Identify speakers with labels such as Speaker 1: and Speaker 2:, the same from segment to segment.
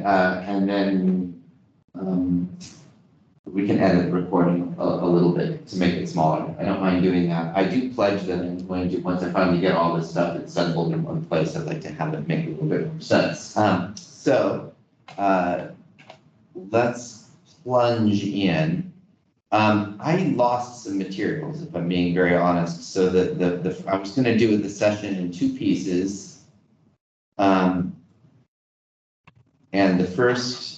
Speaker 1: and then we can edit the recording a little bit to make it smaller. I don't mind doing that. I do pledge that I'm going to, once I finally get all this stuff assembled in one place, I'd like to have it make a little bit more sense. Let's plunge in. I lost some materials, if I'm being very honest. So I was going to do the session in two pieces. And the first,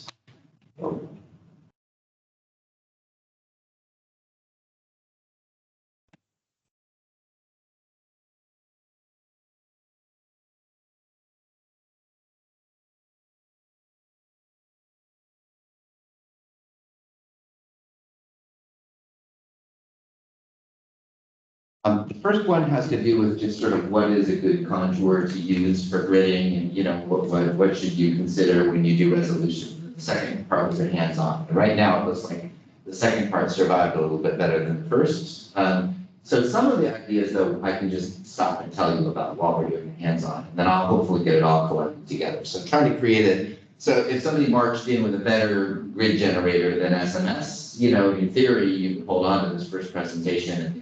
Speaker 1: the first one has to do with just sort of what is a good contour to use for gridding, and what should you consider when you do resolution. The second part was hands-on. Right now it looks like the second part survived a little bit better than the first. So some of the ideas though I can just stop and tell you about while we're doing the hands-on, and then I'll hopefully get it all collected together. So I'm trying to create it. So if somebody marched in with a better grid generator than SMS, in theory you can hold on to this first presentation and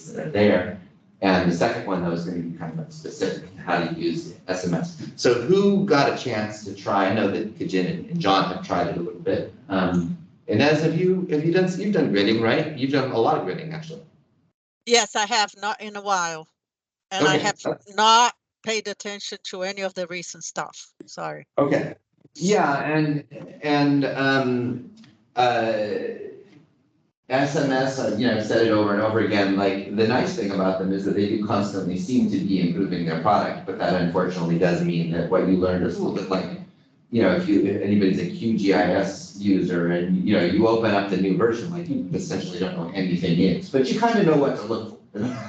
Speaker 1: that are there. And the second one, though, is going to be kind of specific to how to use SMS. So who got a chance to try? I know that Kajin and John have tried it a little bit. Inez, you've done gridding, right? You've done a lot of gridding, actually.
Speaker 2: Yes, I have, not in a while. And okay. I have not paid attention to any of the recent stuff. Sorry.
Speaker 1: Okay. Yeah, and SMS, I've said it over and over again, like the nice thing about them is that they do constantly seem to be improving their product, but that unfortunately does mean that what you learned is a little bit like, if anybody's a QGIS user and, you open up the new version, like you essentially don't know what anything is, but you kind of know what to look for.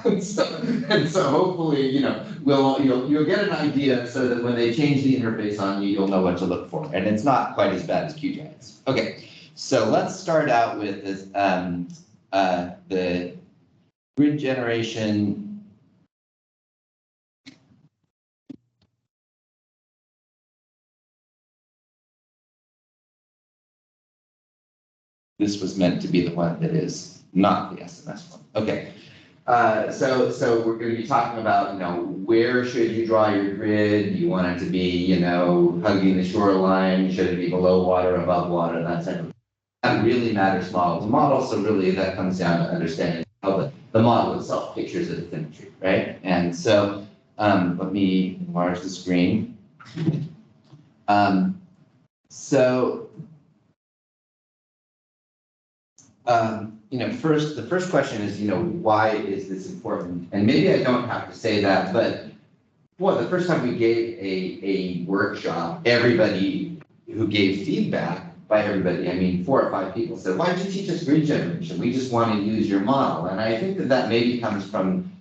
Speaker 1: and so hopefully, you'll get an idea so that when they change the interface on you, you'll know what to look for. And it's not quite as bad as QGIS. Okay. So let's start out with this, the grid generation. This was meant to be the one that is not the SMS one. Okay. So we're going to be talking about, where should you draw your grid? Do you want it to be, hugging the shoreline? Should it be below water, above water? That type of. That really matters model to model, so really that comes down to understanding how the model itself pictures the symmetry, right? And so let me enlarge the screen. The first question is, why is this important? And maybe I don't have to say that, but the first time we gave a workshop, everybody who gave feedback, by everybody, I mean 4 or 5 people said, why did you teach us grid generation? We just want to use your model. And I think that maybe comes from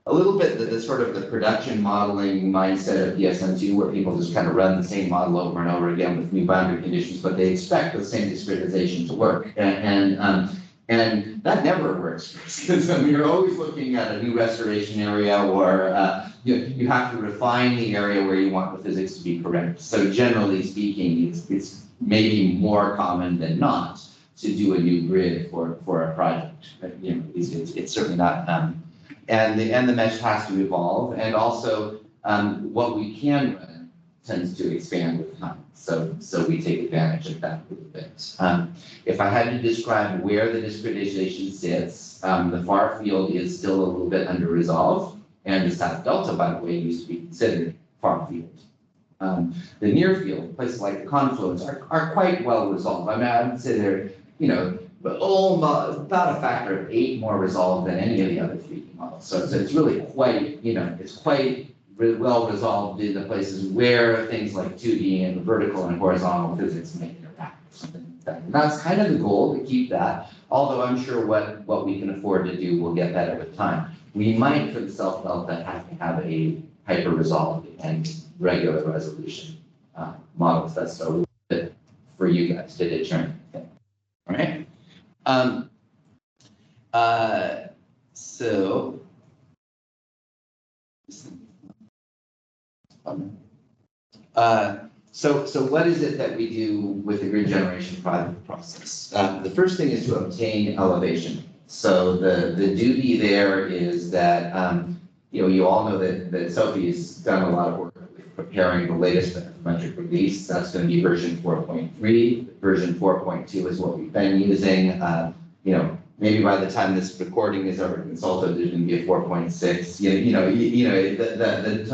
Speaker 1: a little bit the sort of the production modeling mindset of DSM2, where people just kind of run the same model over and over again with new boundary conditions, but they expect the same discretization to work. And that never works, because you're always looking at a new restoration area, or you have to refine the area where you want the physics to be correct. So generally speaking, it's maybe more common than not to do a new grid for a project. But, it's certainly not. And the mesh has to evolve, and also what we can run tends to expand with time. So we take advantage of that a little bit. If I had to describe where the discretization sits, the far field is still a little bit under resolved, and the South Delta, by the way, used to be considered far field. The near field, places like the confluence, are quite well resolved. I mean, I would say they're, about a factor of 8 more resolved than any of the other 3D models. So it's really quite, it's quite well resolved in the places where things like 2D and vertical and horizontal physics may interact or something like that. And that's kind of the goal, to keep that, although I'm sure what we can afford to do will get better with time. We might, for the self-delta, have to have a hyper-resolved and regular resolution models. That's a little bit for you guys to determine. All right. So what is it that we do with the grid generation process? The first thing is to obtain elevation. So the duty there is that, you all know that Sophie's done a lot of work with preparing the latest metric release. That's going to be version 4.3. Version 4.2 is what we've been using. Maybe by the time this recording is ever consulted, there's going to be a 4.6.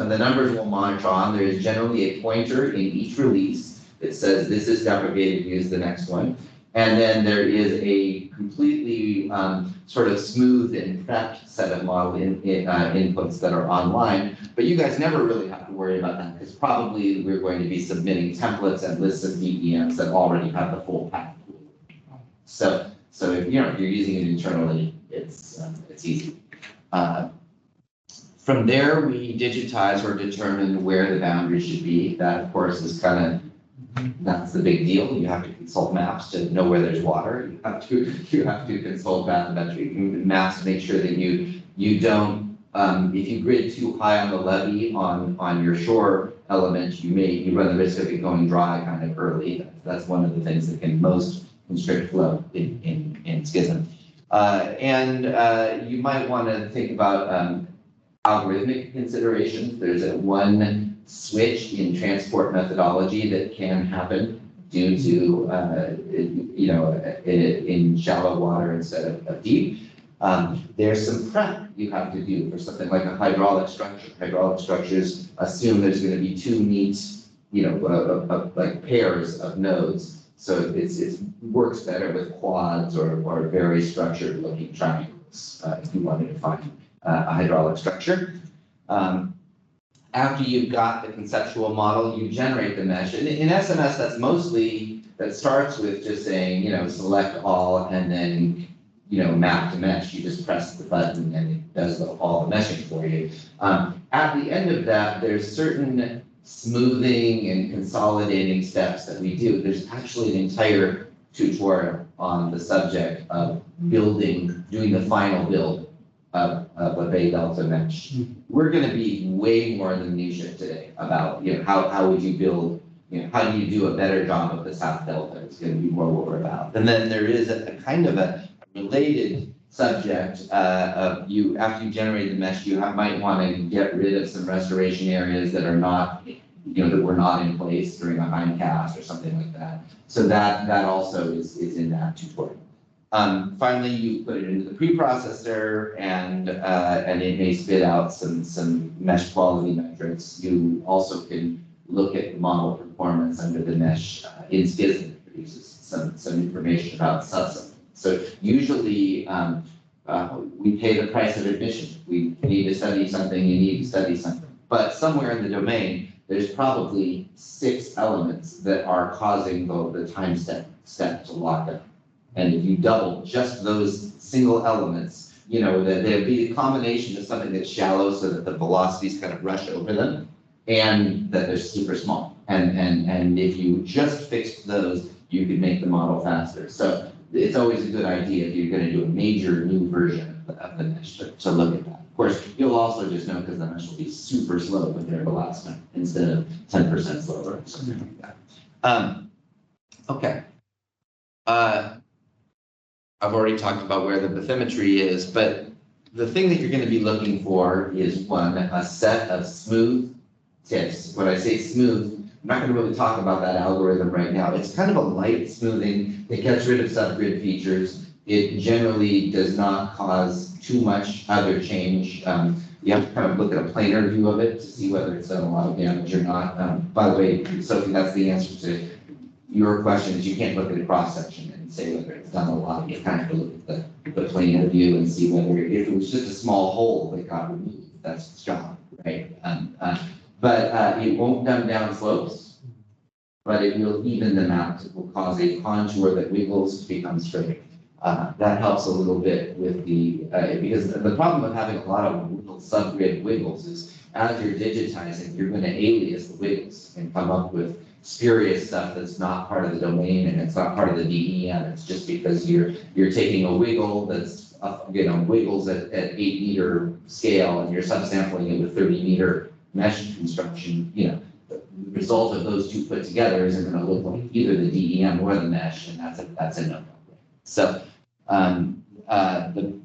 Speaker 1: The numbers will monitor on. There is generally a pointer in each release that says this is deprecated, use the next one. And then there is a completely sort of smooth and prepped set of model inputs that are online. But you guys never really have to worry about that because probably we're going to be submitting templates and lists of DEMs that already have the full path. So if you're using it internally, it's easy. From there, we digitize or determine where the boundaries should be. That, of course, is that's the big deal. You have to consult maps to know where there's water. You have to consult bathymetric maps to make sure that you don't, if you grid too high on the levee on your shore element, you run the risk of it going dry kind of early. That's one of the things that can most constrict flow in SCHISM. And you might want to think about algorithmic considerations. There's one switch in transport methodology that can happen due to, in shallow water instead of deep. There's some prep you have to do for something like a hydraulic structure. Hydraulic structures assume there's going to be two neat, like pairs of nodes. So it works better with quads or very structured looking triangles if you wanted to find a hydraulic structure. After you've got the conceptual model, you generate the mesh. In SMS, that starts with just saying, select all and then, map to mesh. You just press the button and it does all the meshing for you. At the end of that, there's certain smoothing and consolidating steps that we do. There's actually an entire tutorial on the subject of doing the final build of a Bay Delta mesh. We're going to be way more than minutiae today about how would you build, how do you do a better job of the South Delta? It's going to be more what we're about. And then there is a kind of a related subject of after you generate the mesh, you might want to get rid of some restoration areas that are not, that were not in place during a hindcast or something like that. So that also is in that tutorial. Finally, you put it into the preprocessor and it may spit out some mesh quality metrics. You also can look at model performance under the mesh in SCHISM. It produces some information about subsets. So usually we pay the price of admission. We need to study something, you need to study something. But somewhere in the domain, there's probably 6 elements that are causing the time step to lock up. And if you double just those single elements, that there'd be a combination of something that's shallow so that the velocities kind of rush over them and that they're super small. And if you just fixed those, you could make the model faster. So it's always a good idea if you're going to do a major new version of the mesh to look at that. Of course, you'll also just know because the mesh will be super slow compared to last time instead of 10% slower or something like that. Okay. I've already talked about where the bathymetry is, but the thing that you're going to be looking for is a set of smooth tips. When I say smooth, I'm not going to really talk about that algorithm right now. It's kind of a light smoothing. It gets rid of subgrid features. It generally does not cause too much other change. You have to kind of look at a planar view of it to see whether it's done a lot of damage or not. By the way, Sophie, that's the answer to your question is you can't look at a cross section and say whether it's done a lot. You kind of have to look at the planar view and see whether if it was just a small hole that got removed, that's its job, right? But it won't dumb down slopes, but it will even them out. It will cause a contour that wiggles to become straight. That helps a little bit with because the problem with having a lot of subgrid wiggles is as you're digitizing, you're going to alias the wiggles and come up with spurious stuff that's not part of the domain and it's not part of the DEM. It's just because you're taking a wiggle that's wiggles at 8-meter scale and you're subsampling it with 30-meter mesh construction. result of those two put together isn't gonna look like either the DEM or the mesh, and that's a no-no. So, the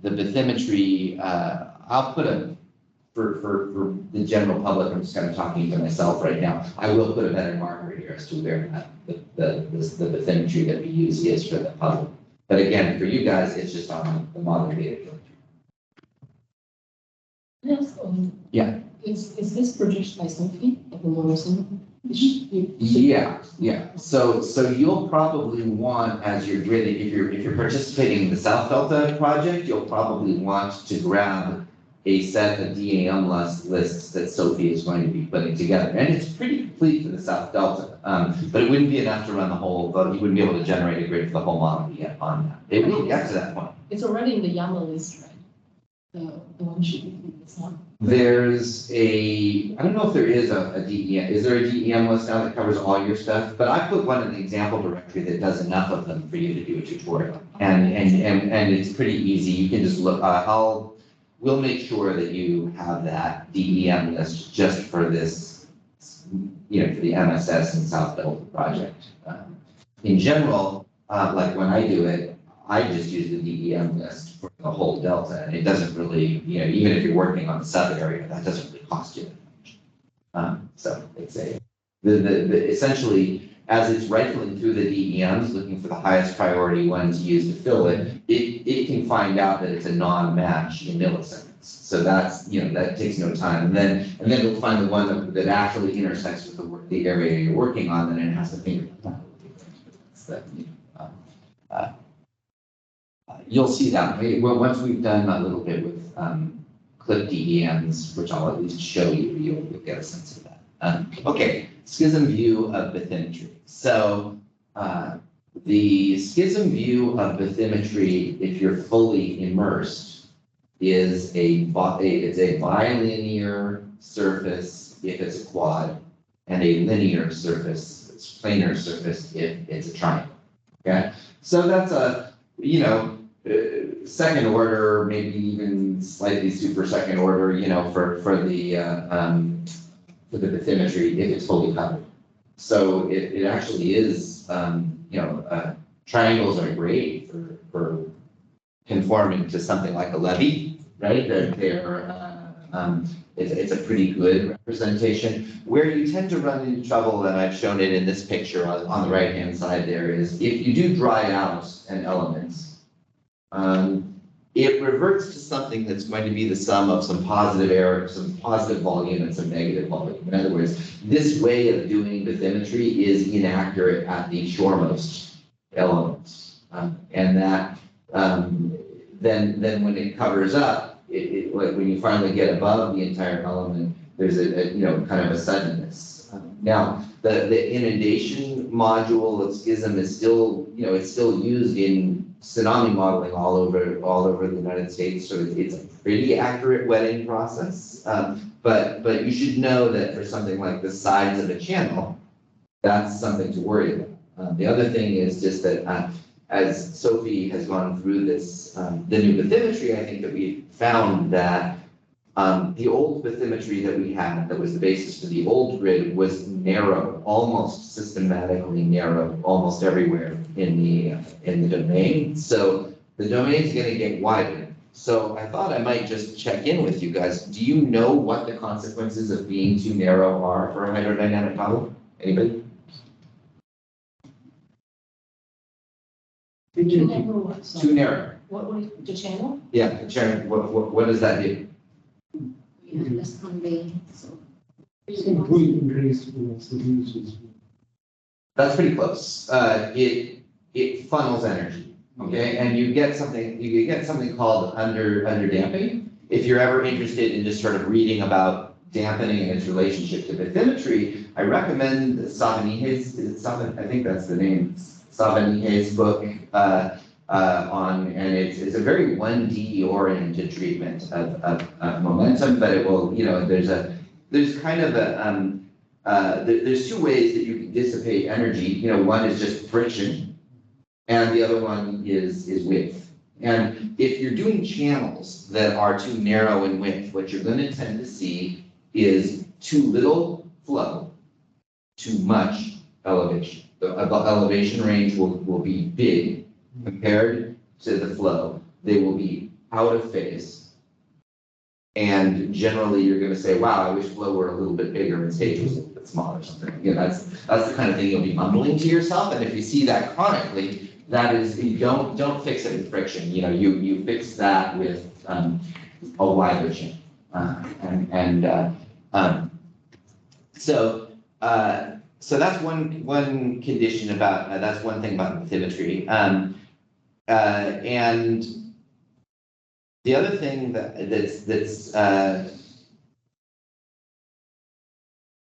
Speaker 1: bathymetry, I'll put for the general public, I'm just kind of talking to myself right now, I will put a better marker here as to where the bathymetry that we use is for the public. But again, for you guys, it's just on the modern data filter.
Speaker 3: Yes.
Speaker 1: Yeah.
Speaker 3: Is this produced by Sophie at the Morrison?
Speaker 1: Yeah. So you'll probably want, as you're grading, if you're participating in the South Delta project, you'll probably want to grab a set of DAM lists that Sophie is going to be putting together. And it's pretty complete for the South Delta, but it wouldn't be enough to run the whole, but you wouldn't be able to generate a grid for the whole model yet on that. It will get to that point.
Speaker 3: It's already in the YAML list, right? The one should be, it's not.
Speaker 1: There's I don't know if there is a DEM, is there a DEM list now that covers all your stuff? But I put one in the example directory that does enough of them for you to do a tutorial. And it's pretty easy. You can just look, we'll make sure that you have that DEM list just for this, for the MSS and South Delta project. In general, like when I do it, I just use the DEM list for the whole delta, and it doesn't really, even if you're working on the sub area, that doesn't really cost you that much. So it's essentially, as it's rifling through the DEMs, looking for the highest priority one to use to fill it, it can find out that it's a non-match in milliseconds. So that's, that takes no time. And then it'll find the one that actually intersects with the area you're working on, then it has to finger that. You'll see that once we've done a little bit with clip DEMs, which I'll at least show you, you'll get a sense of that. Okay, schism view of bathymetry. So the schism view of bathymetry, if you're fully immersed, is it's a bilinear surface if it's a quad, and a linear surface, it's planar surface if it's a triangle. Okay, so that's a second order, maybe even slightly super second order, for the bathymetry if it's fully covered. So it actually is, triangles are great for conforming to something like a levee, right? It's a pretty good representation. Where you tend to run into trouble, and I've shown it in this picture on the right-hand side there, is if you do dry out an element, it reverts to something that's going to be the sum of some positive error, some positive volume and some negative volume. In other words, this way of doing bathymetry is inaccurate at the shoremost elements. And that, then when it covers up, like when you finally get above the entire element, there's a kind of a suddenness. Now, the inundation module of SCHISM is still, it's still used in tsunami modeling all over the United States, so it's a pretty accurate wetting process. But you should know that for something like the size of a channel, that's something to worry about. The other thing is just that as Sophie has gone through this, the new bathymetry, I think that we found that the old bathymetry that we had, that was the basis for the old grid, was narrow, almost systematically narrow, almost everywhere in the domain. So the domain is going to get wider. So I thought I might just check in with you guys. Do you know what the consequences of being too narrow are for a hydrodynamic model? Anybody?
Speaker 3: Too narrow what?
Speaker 1: Too narrow.
Speaker 3: What, the channel?
Speaker 1: Yeah, the channel. What does that do?
Speaker 3: Yeah, less conveying, so.
Speaker 1: That's pretty close. It funnels energy, okay, and you get something called under damping. If you're ever interested in just sort of reading about dampening and its relationship to bathymetry, I recommend Savanihe's, I think that's the name, Savanihe's book and it's a very 1D oriented treatment of momentum, but it will, there's kind of there's two ways that you can dissipate energy. One is just friction, and the other one is width. And if you're doing channels that are too narrow in width, what you're going to tend to see is too little flow too much elevation. The elevation range will be big compared to the flow. They will be out of phase. And generally, you're going to say, wow, I wish flow were a little bit bigger and stage was a little bit smaller or something. You know, that's the kind of thing you'll be mumbling to yourself. And if you see that chronically, that is, you don't fix it with friction. You know, you fix that with a wider channel. So that's one condition about, that's one thing about bathymetry. And the other thing that's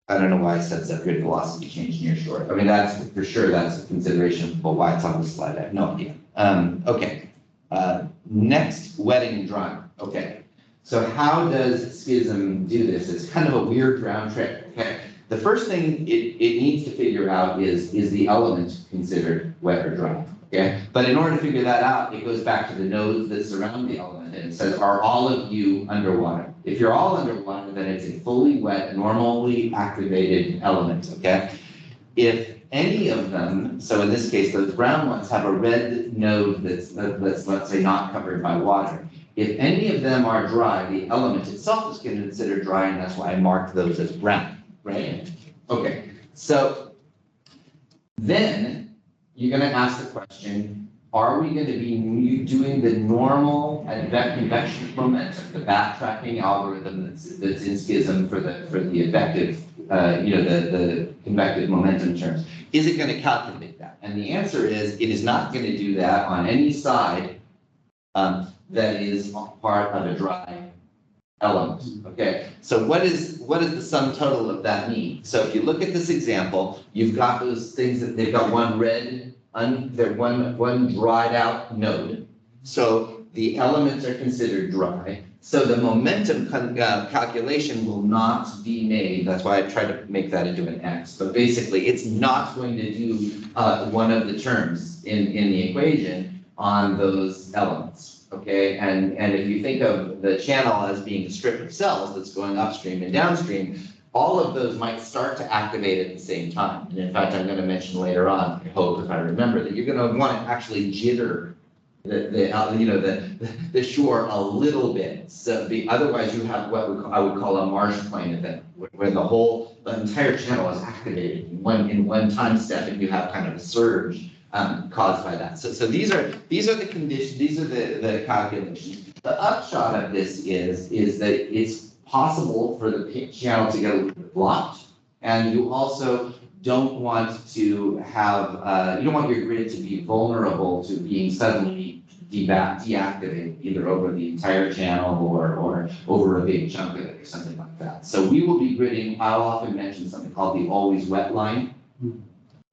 Speaker 1: I don't know why I said separated velocity change near shore. I mean, that's for sure, that's a consideration, but why it's on the slide, I have no idea. Okay, next, wetting and drying. Okay, so how does SCHISM do this? It's kind of a weird round trip, okay? The first thing it needs to figure out is the element considered wet or dry, okay? But in order to figure that out, it goes back to the nodes that surround the element and it says, are all of you underwater? If you're all underwater, then it's a fully wet, normally activated element, okay? If any of them, so in this case, those brown ones have a red node that's let's say not covered by water. If any of them are dry, the element itself is considered dry, and that's why I marked those as brown, right? Okay, so then you're going to ask the question, are we going to be doing the normal convection momentum, the backtracking algorithm that's in SCHISM for the effective, the convective momentum terms? Is it going to calculate that? And the answer is, it is not going to do that on any side that is part of a dry element. Okay, so what does the sum total of that mean? So if you look at this example, you've got those things that they've got one red, one dried out node. So the elements are considered dry. So the momentum calculation will not be made. That's why I tried to make that into an X. But basically, it's not going to do one of the terms in the equation on those elements. Okay, and if you think of the channel as being a strip of cells that's going upstream and downstream, all of those might start to activate at the same time. And in fact, I'm going to mention later on, I hope if I remember, that you're going to want to actually jitter the shore a little bit. So otherwise you have what I would call a marsh plane event, where the entire channel is activated in one time step, and you have kind of a surge caused by that. So these are the conditions, these are the calculations. The upshot of this is that it's possible for the channel to get a little bit blocked, and you also don't want to have, you don't want your grid to be vulnerable to being suddenly deactivated, either over the entire channel or over a big chunk of it or something like that. So we will be gridding, I'll often mention something called the always wet line.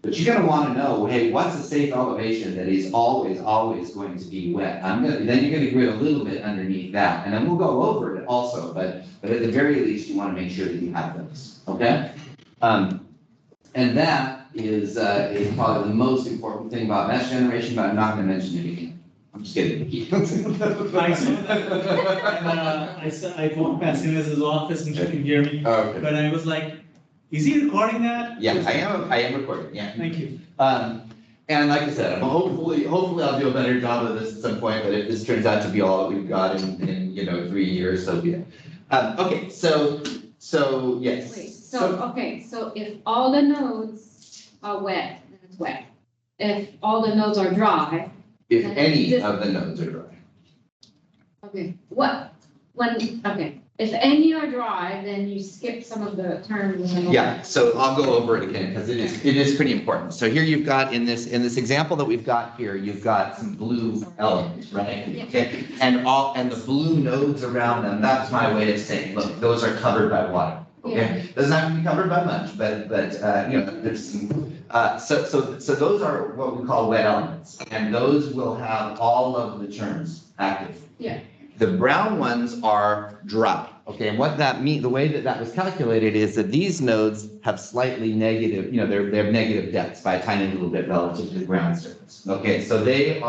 Speaker 1: But you're going to want to know, hey, what's a safe elevation that is always going to be wet? Then you're going to grid a little bit underneath that, and then we'll go over it also. But at the very least, you want to make sure that you have those. Okay, and that is probably the most important thing about mesh generation. But I'm not going to mention it again. I'm just kidding.
Speaker 4: I saw that, and I walked past his office and she could hear me.
Speaker 1: Oh, okay.
Speaker 4: But I was like, is he recording that?
Speaker 1: Yeah, I am recording, yeah.
Speaker 4: Thank you.
Speaker 1: And like I said, hopefully I'll do a better job of this at some point, but if this turns out to be all that we've got in 3 years, so be it. Okay, so yes.
Speaker 5: Wait, so if all the nodes are wet, then it's wet. If all the nodes are dry.
Speaker 1: If any of the nodes are dry.
Speaker 5: Okay, if any are dry, then you skip some of the terms.
Speaker 1: Yeah, so I'll go over it again because it is pretty important. So here you've got in this example that we've got here, you've got some blue elements, right?
Speaker 5: Yeah.
Speaker 1: Okay, and the blue nodes around them, that's my way of saying, look, those are covered by water. Okay, doesn't have to be covered by much, but there's some. So those are what we call wet elements, and those will have all of the terms active.
Speaker 5: Yeah.
Speaker 1: The brown ones are dry. Okay, and what that means, the way that was calculated is that these nodes have slightly negative, they have negative depths by a tiny little bit relative to the ground surface. Okay, so they're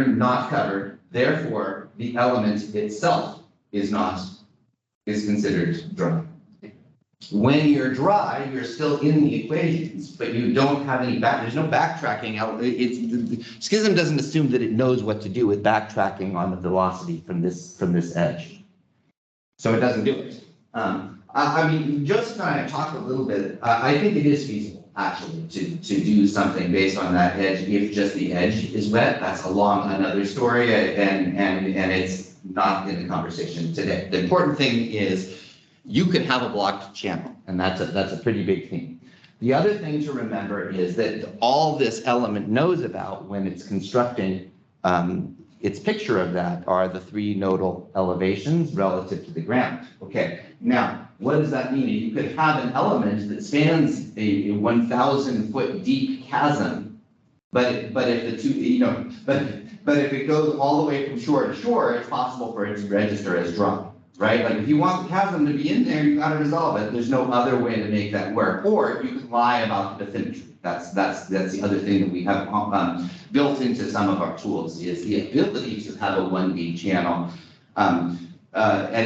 Speaker 1: not covered. Therefore, the element itself is considered dry. When you're dry, you're still in the equations, but you don't have any there's no backtracking. Schism doesn't assume that it knows what to do with backtracking on the velocity from this edge. So it doesn't do it. I mean, Joseph and I have talked a little bit. I think it is feasible, actually, to do something based on that edge if just the edge is wet. That's another story, and it's not in the conversation today. The important thing is you could have a blocked channel, and that's a pretty big thing. The other thing to remember is that all this element knows about when it's constructing its picture of that are the three nodal elevations relative to the ground. Okay, now what does that mean? You could have an element that spans a 1,000 foot deep chasm, but if the two, but if it goes all the way from shore to shore, it's possible for it to register as dry. Right? Like if you want the chasm to be in there, you got to resolve it. There's no other way to make that work. Or you could lie about the bathymetry. That's the other thing that we have built into some of our tools is the ability to have a 1D channel. And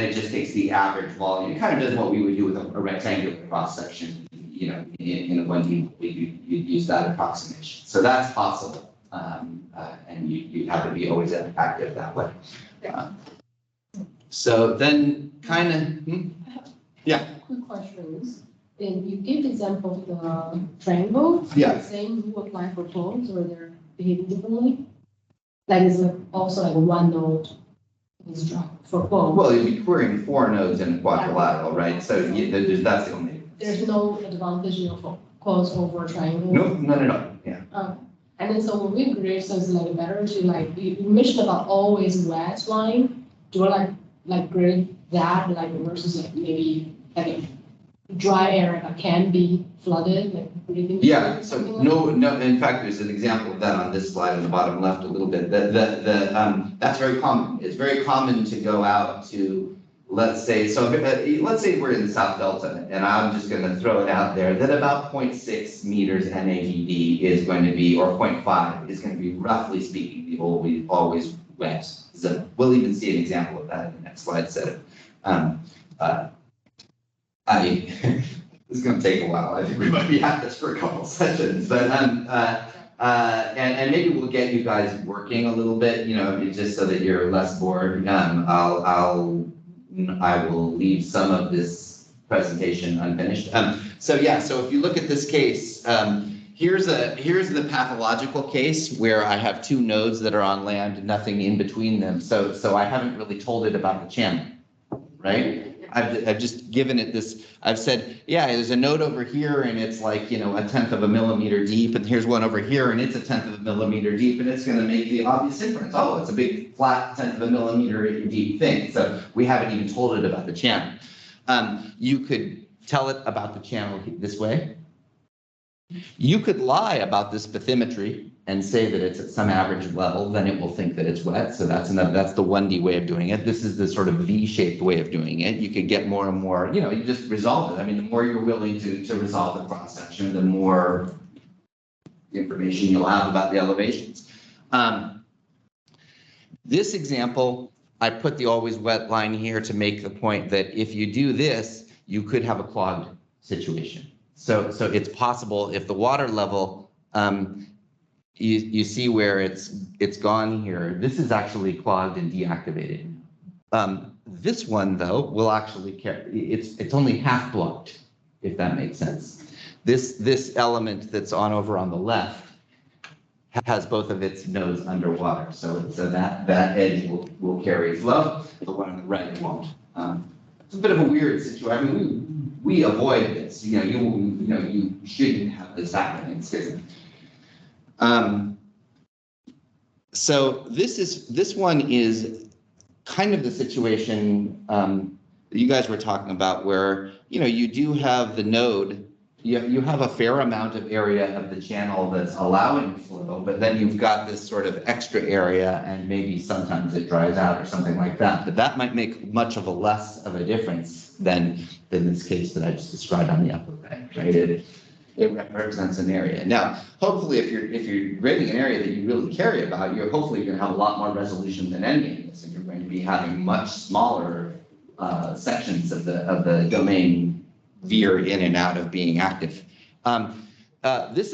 Speaker 1: it just takes the average volume. It kind of does what we would do with a rectangular cross section. You know, in a 1D, you'd use that approximation. So that's possible. And you have to be always active that way. So then kind of, yeah.
Speaker 3: Quick questions. And you give example of the triangle.
Speaker 1: Yeah.
Speaker 3: The same you apply for bones or they're behaving differently? Like is it also like one node is dry for both?
Speaker 1: Well, you'd be querying 4 nodes in a quadrilateral, right? So that's the only.
Speaker 3: There's no advantage of crossover triangle?
Speaker 1: No. Yeah.
Speaker 3: And then so when we grade, so it's like better to like, you mentioned about always wet line. Do I like grade that like versus like maybe like a dry area that can be flooded, like breathing?
Speaker 1: Yeah, so no, in fact, there's an example of that on this slide on the bottom left a little bit. That's very common. It's very common to go out to, let's say we're in the South Delta, and I'm just going to throw it out there that about 0.6 meters NAVD is going to be, or 0.5 is going to be, roughly speaking, the always wet zone. We'll even see an example of that in the next slide set. This is going to take a while. I think we might be at this for a couple sessions, but and maybe we'll get you guys working a little bit, you know, just so that you're less bored. I will leave some of this presentation unfinished. So if you look at this case, here's the pathological case where I have 2 nodes that are on land, nothing in between them. So I haven't really told it about the channel, right? I've just given it this, I've said, yeah, there's a node over here and it's like, you know, 1/10 of a millimeter deep, and here's one over here and it's 1/10 of a millimeter deep, and it's going to make the obvious inference. Oh, it's a big flat 1/10 of a millimeter deep thing. So we haven't even told it about the channel. You could tell it about the channel this way. You could lie about this bathymetry and say that it's at some average level, then it will think that it's wet. So that's the 1D way of doing it. This is the sort of V-shaped way of doing it. You could get more and more, you know, you just resolve it. I mean, the more you're willing to resolve the cross section, the more information you'll have about the elevations. This example, I put the always wet line here to make the point that if you do this, you could have a clogged situation. So it's possible if the water level, you see where it's gone here. This is actually clogged and deactivated. This one though will actually carry. It's only half blocked, if that makes sense. This element that's over on the left has both of its nodes underwater, so that edge will carry flow. The one on the right won't. It's a bit of a weird situation. I mean, we avoid this. You shouldn't have this happening. So this one is kind of the situation that you guys were talking about, where you do have the node. You have a fair amount of area of the channel that's allowing flow, but then you've got this sort of extra area, and maybe sometimes it dries out or something like that. But that might make much of a less of a difference than this case that I just described on the upper right? It represents an area. Now, hopefully, if you're grading an area that you really care about, you're hopefully going to have a lot more resolution than any of this, and you're going to be having much smaller sections of the domain veer in and out of being active. This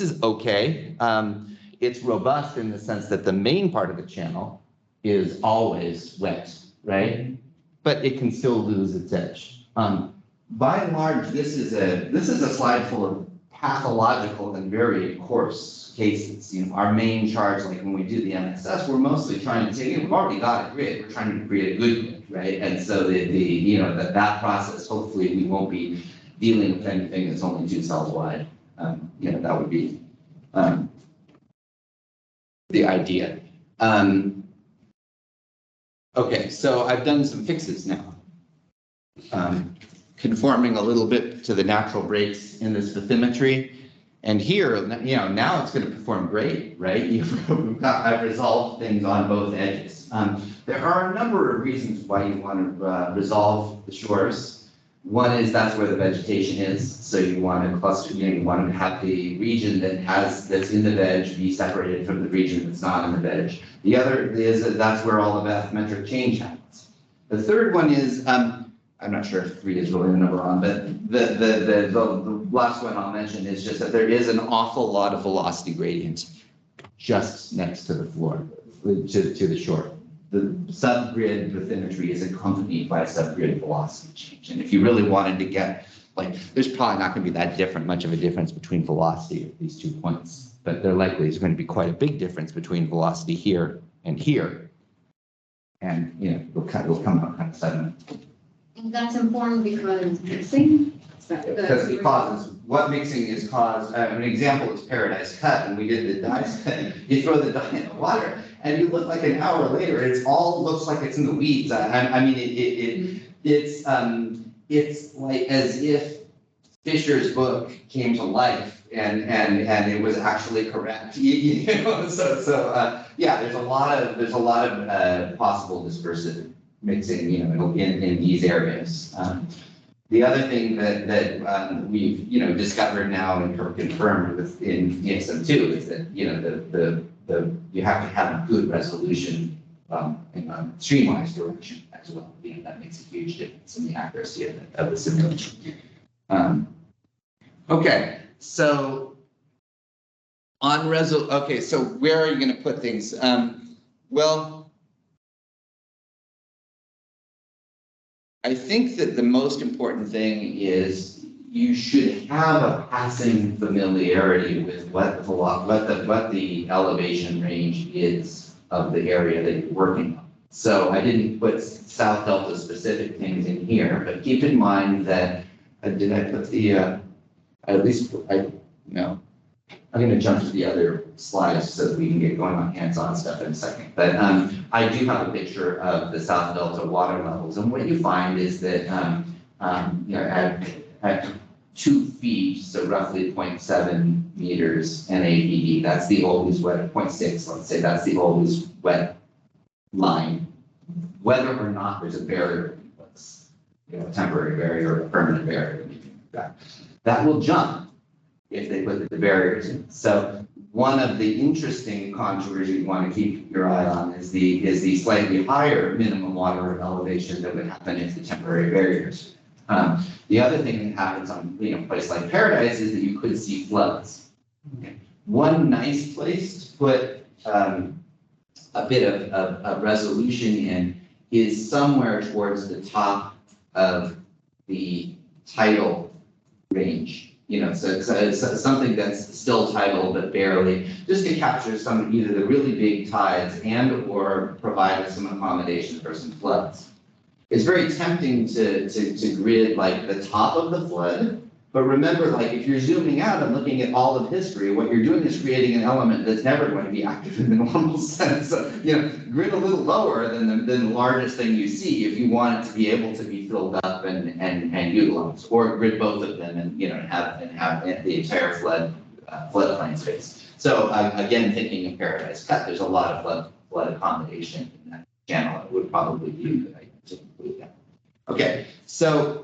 Speaker 1: is okay. It's robust in the sense that the main part of the channel is always wet, right? But it can still lose its edge. By and large, this is a slide full of pathological and very coarse cases. You know, our main charge, like when we do the MSS, we're mostly trying to say, you know, we've already got a grid, we're trying to create a good grid, right? And so you know, that process, hopefully we won't be dealing with anything that's only 2 cells wide. You know, that would be the idea. Okay, so I've done some fixes now. Conforming a little bit to the natural breaks in this bathymetry. And here, you know, now it's going to perform great, right? I've resolved things on both edges. There are a number of reasons why you want to resolve the shores. One is that's where the vegetation is, so you want to cluster, you know, you want to have the region that's in the veg be separated from the region that's not in the veg. The other is that that's where all the bathymetric change happens. The third one is, I'm not sure if 3 is really the number on, but the last one I'll mention is just that there is an awful lot of velocity gradient just next to the floor, to the shore. The subgrid bathymetry is accompanied by a subgrid velocity change. And if you really wanted to get, like, there's probably not going to be that much of a difference between velocity at these 2 points, but there likely is going to be quite a big difference between velocity here and here. And, you know, it'll come out kind of sudden.
Speaker 5: And that's important because mixing.
Speaker 1: Because it causes, what mixing is caused, an example is Paradise Cut, and we did the dye, you throw the dye in the water, and you look like an hour later, it all looks like it's in the weeds. I mean, it's like as if Fisher's book came to life and it was actually correct. You know, yeah, there's a lot of possible dispersive mixing, you know, in these areas. The other thing that we've, you know, discovered now and confirmed in EXM2 is that, you know, you have to have good resolution in a streamwise direction as well. You know, that makes a huge difference in the accuracy of the simulation. Okay, so on okay, so where are you going to put things? Well, I think that the most important thing is you should have a passing familiarity with what the elevation range is of the area that you're working on. So I didn't put South Delta specific things in here, but keep in mind that did I put the no. I'm going to jump to the other slides so that we can get going on hands-on stuff in a second. But I do have a picture of the South Delta water levels, and what you find is that you know, at 2 feet, so roughly 0.7 meters NAVD, that's the always wet, 0.6, let's say that's the always wet line. Whether or not there's a barrier in place, you know, a temporary barrier or a permanent barrier, that will jump if they put the barriers in. So one of the interesting contours you want to keep your eye on is the slightly higher minimum water elevation that would happen if the temporary barriers. The other thing that happens on, you know, a place like Paradise is that you could see floods. Okay. One nice place to put a bit of resolution in is somewhere towards the top of the tidal range. You know, so it's something that's still tidal but barely, just to capture some either the really big tides and or provide some accommodation for some floods. It's very tempting to grid like the top of the flood, but remember, like if you're zooming out and looking at all of history, what you're doing is creating an element that's never going to be active in the normal sense. So, you know, grid a little lower than the largest thing you see if you want it to be able to be filled up and utilized, or grid both of them and, you know, have the entire floodplain space. So again, thinking of Paradise Cut, there's a lot of flood accommodation in that channel. It would probably be a good idea to include that. Okay, so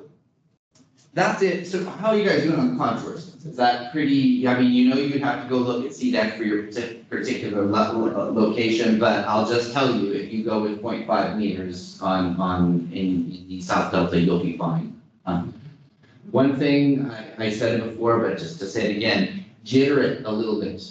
Speaker 1: that's it. So how are you guys doing on the contours? Is that pretty, I mean, you know, you'd have to go look at CDEC for your particular location, but I'll just tell you, if you go with 0.5 meters in the South Delta, you'll be fine. One thing, I said it before, but just to say it again, jitter it a little bit.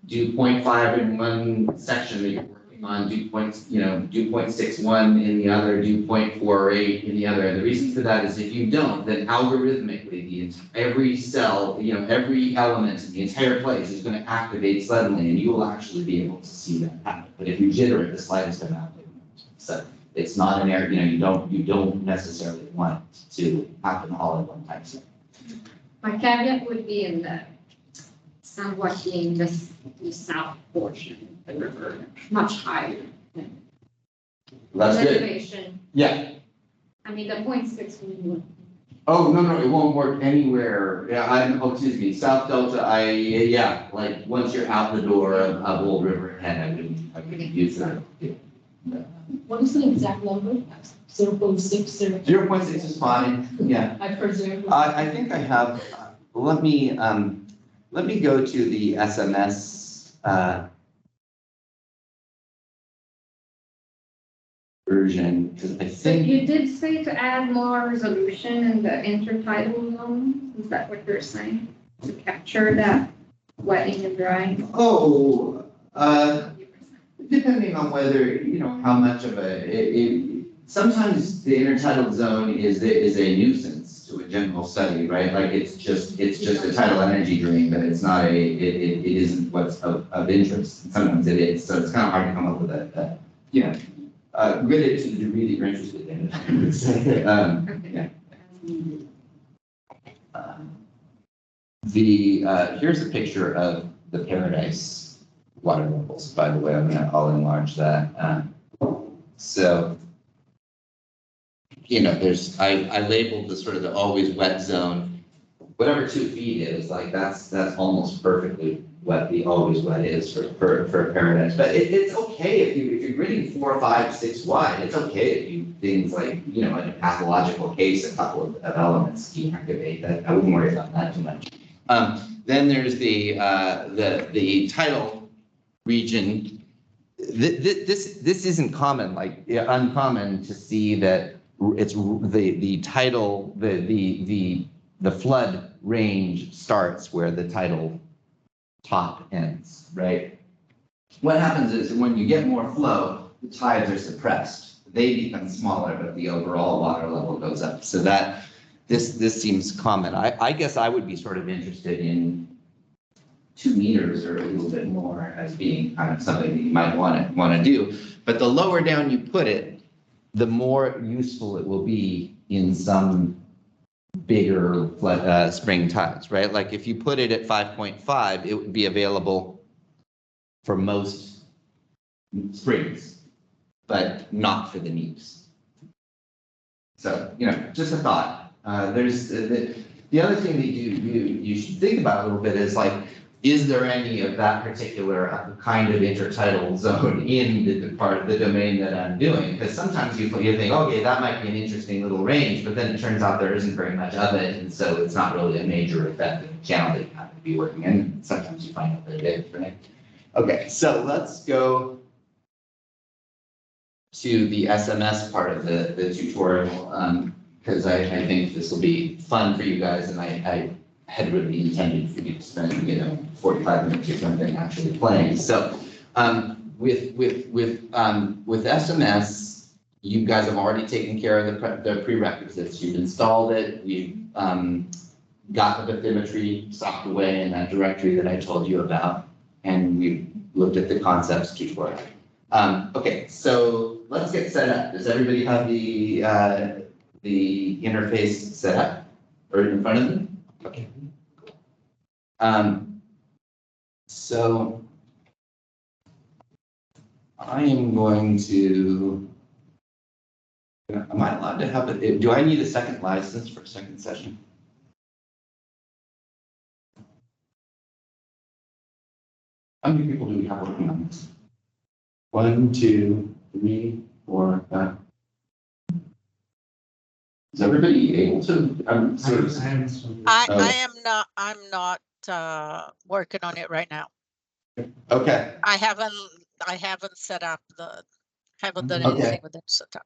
Speaker 1: Do 0.5 in one section that you're working on, do 0.61 in the other, do 0.48 in the other. And the reason for that is if you don't, then algorithmically, every cell, every element in the entire place is going to activate suddenly, and you will actually be able to see that happen. But if you jitter it, the slide is going to activate. So it's not an error, you don't necessarily want it to happen all at one time. So.
Speaker 5: My caveat would be in the somewhat being the south portion of the river, much higher than
Speaker 1: That's good.
Speaker 5: elevation.
Speaker 1: Yeah.
Speaker 5: I mean, the 0.6.
Speaker 1: Oh, no, it won't work anywhere. Yeah, excuse me, South Delta, like, once you're out the door of Old Riverhead, I wouldn't use that. Yeah.
Speaker 3: What is the exact number? 0.6.
Speaker 1: 0.6 is fine, yeah.
Speaker 3: I preserve.
Speaker 1: I think I have, let me go to the SMS, version, because I
Speaker 5: So
Speaker 1: think.
Speaker 5: you did say to add more resolution in the intertidal zone, is that what you're saying? To capture that wetting and drying?
Speaker 1: Oh, depending on whether, how much of sometimes the intertidal zone is a nuisance to a general study, right? Like it's just a tidal energy drain, but it's not it isn't what's of interest. Sometimes it is, so it's kind of hard to come up with that, grid it to the degree that you're interested in it. Here's a picture of the Paradise water levels, by the way. I'll enlarge that. So, there's, I labeled the sort of the always wet zone, whatever 2 feet is, like that's almost perfectly what the always wet is for Paradise. But it's okay if you're gridding 4, 5, 6 wide, it's okay if you things like, in a pathological case, a couple of elements deactivate that. I wouldn't worry about that too much. Then there's the tidal region. This isn't common, uncommon to see that it's the tidal, the flood range starts where the tidal top ends, right? What happens is when you get more flow, the tides are suppressed. They become smaller, but the overall water level goes up. So that this seems common. I guess I would be sort of interested in 2 meters or a little bit more as being kind of something that you might want to do. But the lower down you put it, the more useful it will be in some bigger spring tides, right? Like if you put it at 5.5, it would be available for most springs, but not for the neaps. So, just a thought. There's the other thing that you should think about a little bit is like, is there any of that particular kind of intertidal zone in the part of the domain that I'm doing? Because sometimes you think, okay, that might be an interesting little range, but then it turns out there isn't very much of it, and so it's not really a major effect of the channel that you have to be working in. Sometimes you find out that it is, right? Okay, so let's go to the SMS part of the tutorial, because I think this will be fun for you guys, and I had really intended for you to spend, 45 minutes or something actually playing. So with SMS, you guys have already taken care of the prerequisites. You've installed it. You've got the bathymetry socked away in that directory that I told you about, and we've looked at the concepts tutorial. Okay, so let's get set up. Does everybody have the interface set up or in front of them? Okay. So I am going to, am I allowed to have it? Do I need a second license for a second session? How many people do we have working on this? 1, 2, 3, 4, 5. Is everybody able to? I'm sort of.
Speaker 2: I'm not working on it right now.
Speaker 1: Okay.
Speaker 2: I haven't set up haven't done
Speaker 1: Okay.
Speaker 2: anything with it set up.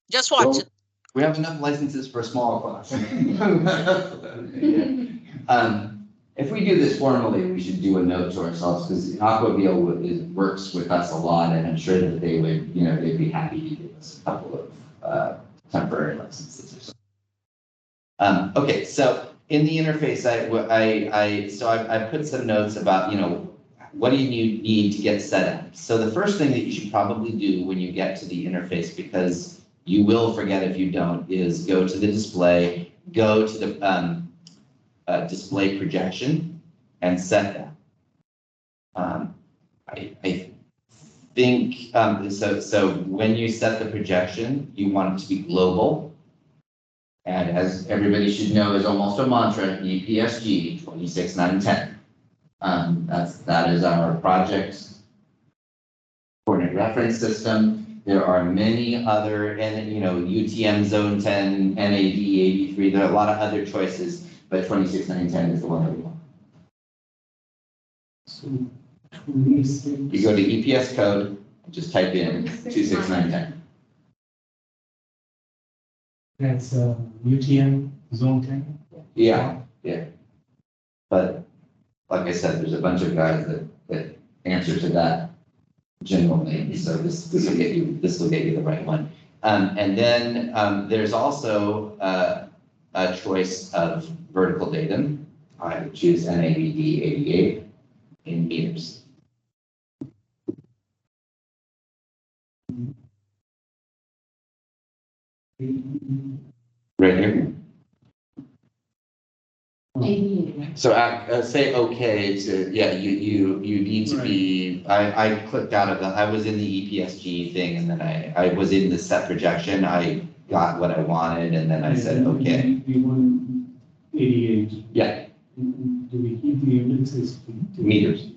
Speaker 2: Just watch it.
Speaker 1: We have enough licenses for a small class. If we do this formally, we should do a note to ourselves, because Aquaville works with us a lot, and I'm sure that they would, they'd be happy to give us a couple of temporary licenses or something. Okay, so in the interface, I put some notes about, what do you need to get set up? So the first thing that you should probably do when you get to the interface, because you will forget if you don't, is go to the display, go to the display projection and set that. I think, so when you set the projection, you want it to be global. And as everybody should know, is almost a mantra, EPSG 26, 9, 10. That is our project coordinate reference system. There are many other, and UTM zone 10, NAD 83, there are a lot of other choices, but 26, 9, 10 is the one that we want.
Speaker 6: So 26.
Speaker 1: You go to EPS code, just type in 26, 9, 10.
Speaker 6: That's UTM zone 10?
Speaker 1: Yeah. But like I said, there's a bunch of guys that answer to that general name, so this will get you the right one. And then there's also a choice of vertical datum. I would choose NAVD 88 in meters. Right here. So say okay to, you need to be, I clicked out of I was in the EPSG thing, and then I was in the set projection. I got what I wanted, and then I said, okay.
Speaker 6: We want 88.
Speaker 1: Yeah.
Speaker 6: Do we keep the indices?
Speaker 1: Meters.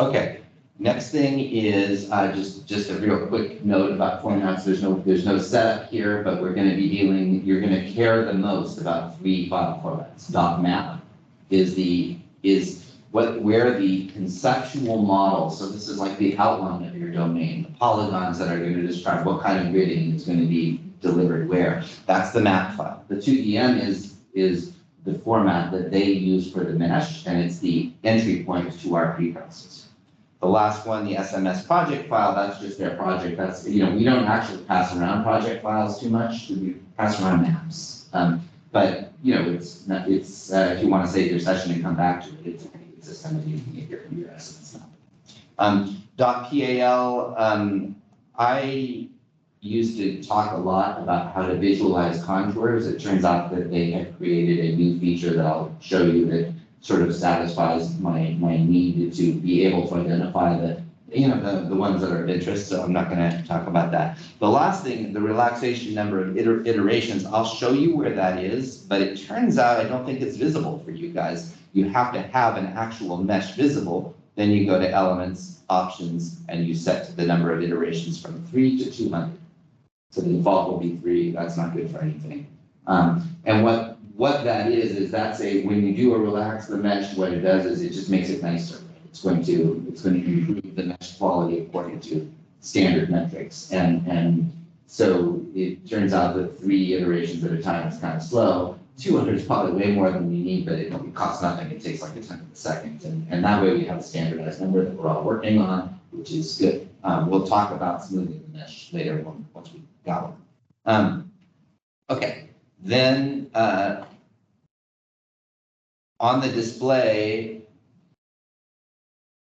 Speaker 1: Okay, next thing is just a real quick note about formats. There's no setup here, but we're going to be you're going to care the most about 3 file formats. .map is where the conceptual model, so this is like the outline of your domain, the polygons that are going to describe what kind of gridding is going to be delivered where. That's the map file. The 2EM is the format that they use for the mesh, and it's the entry point to our preprocessor. The last one, the SMS project file, that's just their project. That's, we don't actually pass around project files too much. We pass around maps. But, it's if you want to save your session and come back to it, it's a pretty good system that you can get your SMS now. .pal, I used to talk a lot about how to visualize contours. It turns out that they have created a new feature that I'll show you that sort of satisfies my need to be able to identify the ones that are of interest, so I'm not going to talk about that. The last thing, the relaxation number of iterations, I'll show you where that is, but it turns out I don't think it's visible for you guys. You have to have an actual mesh visible, then you go to elements, options, and you set the number of iterations from 3 to 200. So the default will be 3, that's not good for anything. And what that is that's when you do a relax the mesh, what it does is it just makes it nicer. It's going to improve the mesh quality according to standard metrics. And so it turns out that 3 iterations at a time is kind of slow. 200 is probably way more than you need, but it costs nothing. It takes like a tenth of a second. And that way we have a standardized number that we're all working on, which is good. We'll talk about smoothing the mesh later once we got one. Okay, then on the display,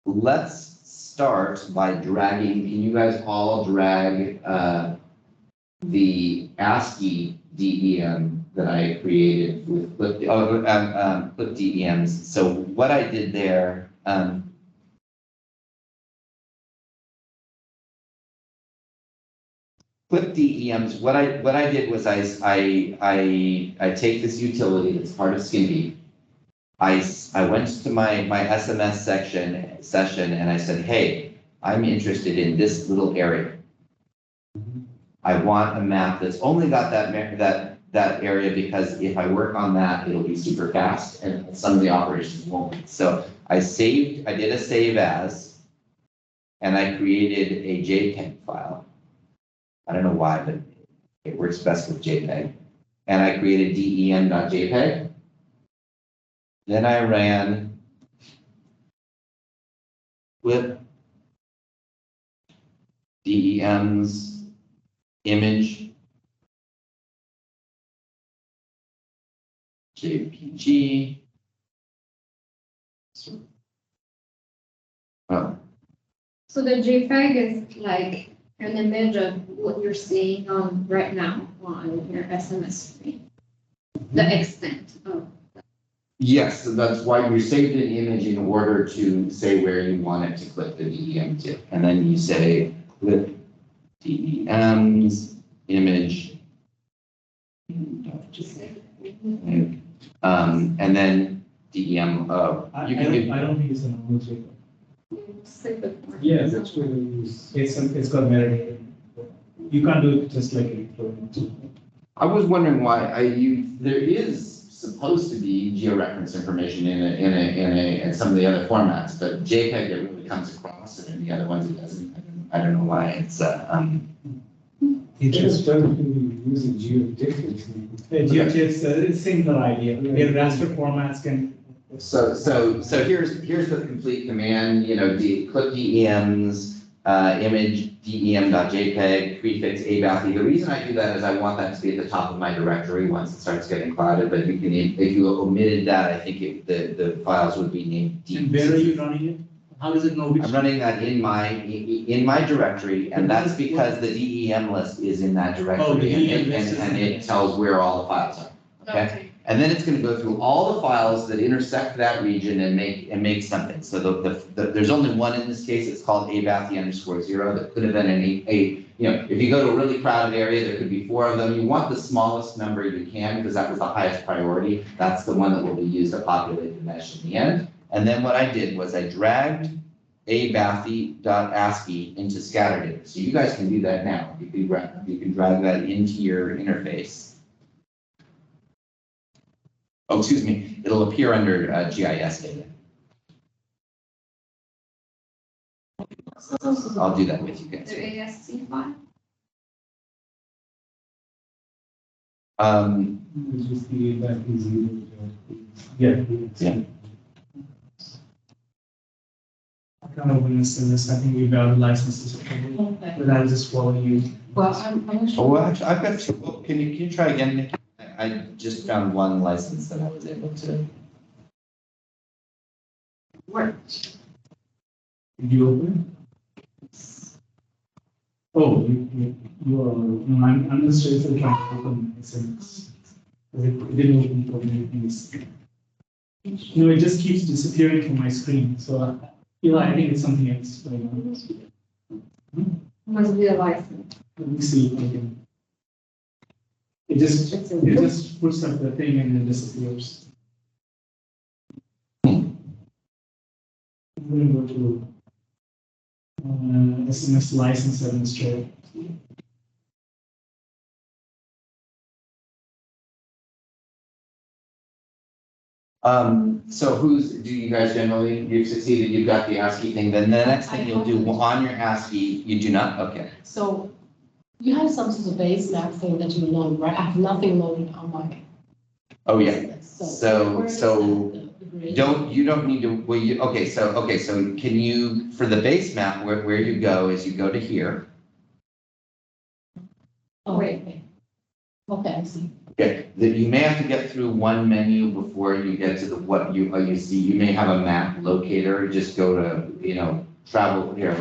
Speaker 1: let's start by dragging. Can you guys all drag the ASCII DEM that I created with clip DEMs? So what I did there, clip DEMs, what I did was I take this utility that's part of Skimpy. I went to my SMS session and I said, hey, I'm interested in this little area. I want a map that's only got that area because if I work on that, it'll be super fast and some of the operations won't be. So I did a save as, and I created a JPEG file. I don't know why, but it works best with JPEG. And I created dem.jpg. Then I ran with DEM's image JPG. Oh,
Speaker 5: So the JPEG is like an image of what you're seeing on right now on your SMS screen. The extent of.
Speaker 1: yes, so that's why you saved an image in order to say where you want it to click the DEM to. And then you say click DEM's image. And then DEM,
Speaker 6: I
Speaker 1: you can do.
Speaker 6: don't think it's a normal JPEG.
Speaker 5: Specific.
Speaker 6: Yeah, that's what it is. It's got metadata. You can't do it just like a.
Speaker 1: I was wondering why there is supposed to be georeference information in some of the other formats, but JPEG it really comes across, and in the other ones it doesn't. I don't know why it's
Speaker 6: It just doesn't use a geodifference.
Speaker 4: GeoTIFFs, it's similar idea. Their raster formats can.
Speaker 1: So here's the complete command, click DEM's image dem.jpg prefix abathy. The reason I do that is I want that to be at the top of my directory once it starts getting clouded, but you can, if you omitted that, I think the files would be named
Speaker 4: And where are you running it? How does it know which?
Speaker 1: I'm running that in my directory, and that's because the DEM list is in that directory.
Speaker 4: Oh, the
Speaker 1: and
Speaker 4: DEM list is
Speaker 1: and
Speaker 4: in
Speaker 1: it
Speaker 4: it.
Speaker 1: tells where all the files are, okay? And then it's gonna go through all the files that intersect that region and make something. So there's only one in this case, it's called abathy_0, that could have been if you go to a really crowded area, there could be 4 of them. You want the smallest number you can, because that was the highest priority. That's the one that will be used to populate the mesh in the end. And then what I did was I dragged abathy.ascii into scatter data. So you guys can do that now. You can drag that into your interface. Oh, excuse me, it'll appear under GIS data. I'll do that with you guys.
Speaker 5: The ASC file?
Speaker 6: Which is the that is
Speaker 1: Yeah.
Speaker 4: I can't open this, I think we've got licenses,
Speaker 3: Okay.
Speaker 4: but I'll just follow you.
Speaker 3: Well, I'm not
Speaker 1: Oh,
Speaker 3: sure.
Speaker 1: well, actually, I've got 2. Oh, can you try again, Nick? I just found one license that I was able to.
Speaker 5: Work.
Speaker 6: Did you open? Oh, you are, no, I'm just trying to open SMS. It didn't open for me.
Speaker 4: No, it just keeps disappearing from my screen, so I think it's something else going on.
Speaker 5: Must be a license.
Speaker 6: Let me see if I can. It just puts up the thing and then disappears. I'm going to go to SMS license administrator.
Speaker 1: So do you guys generally, you've succeeded, you've got the ASCII thing, then the next thing you'll do on your ASCII, you do not? Okay.
Speaker 3: So you have some sort of base map thing that you load, right? I have nothing loaded on my.
Speaker 1: Oh, yeah.
Speaker 3: So. where is
Speaker 1: So
Speaker 3: the grid?
Speaker 1: you don't need to, okay, so can you, for the base map, where you go is you go to here.
Speaker 3: Oh, wait, okay. Okay, I see.
Speaker 1: Okay, that you may have to get through one menu before you get to what you see. You may have a map locator, just go to, travel here.
Speaker 5: I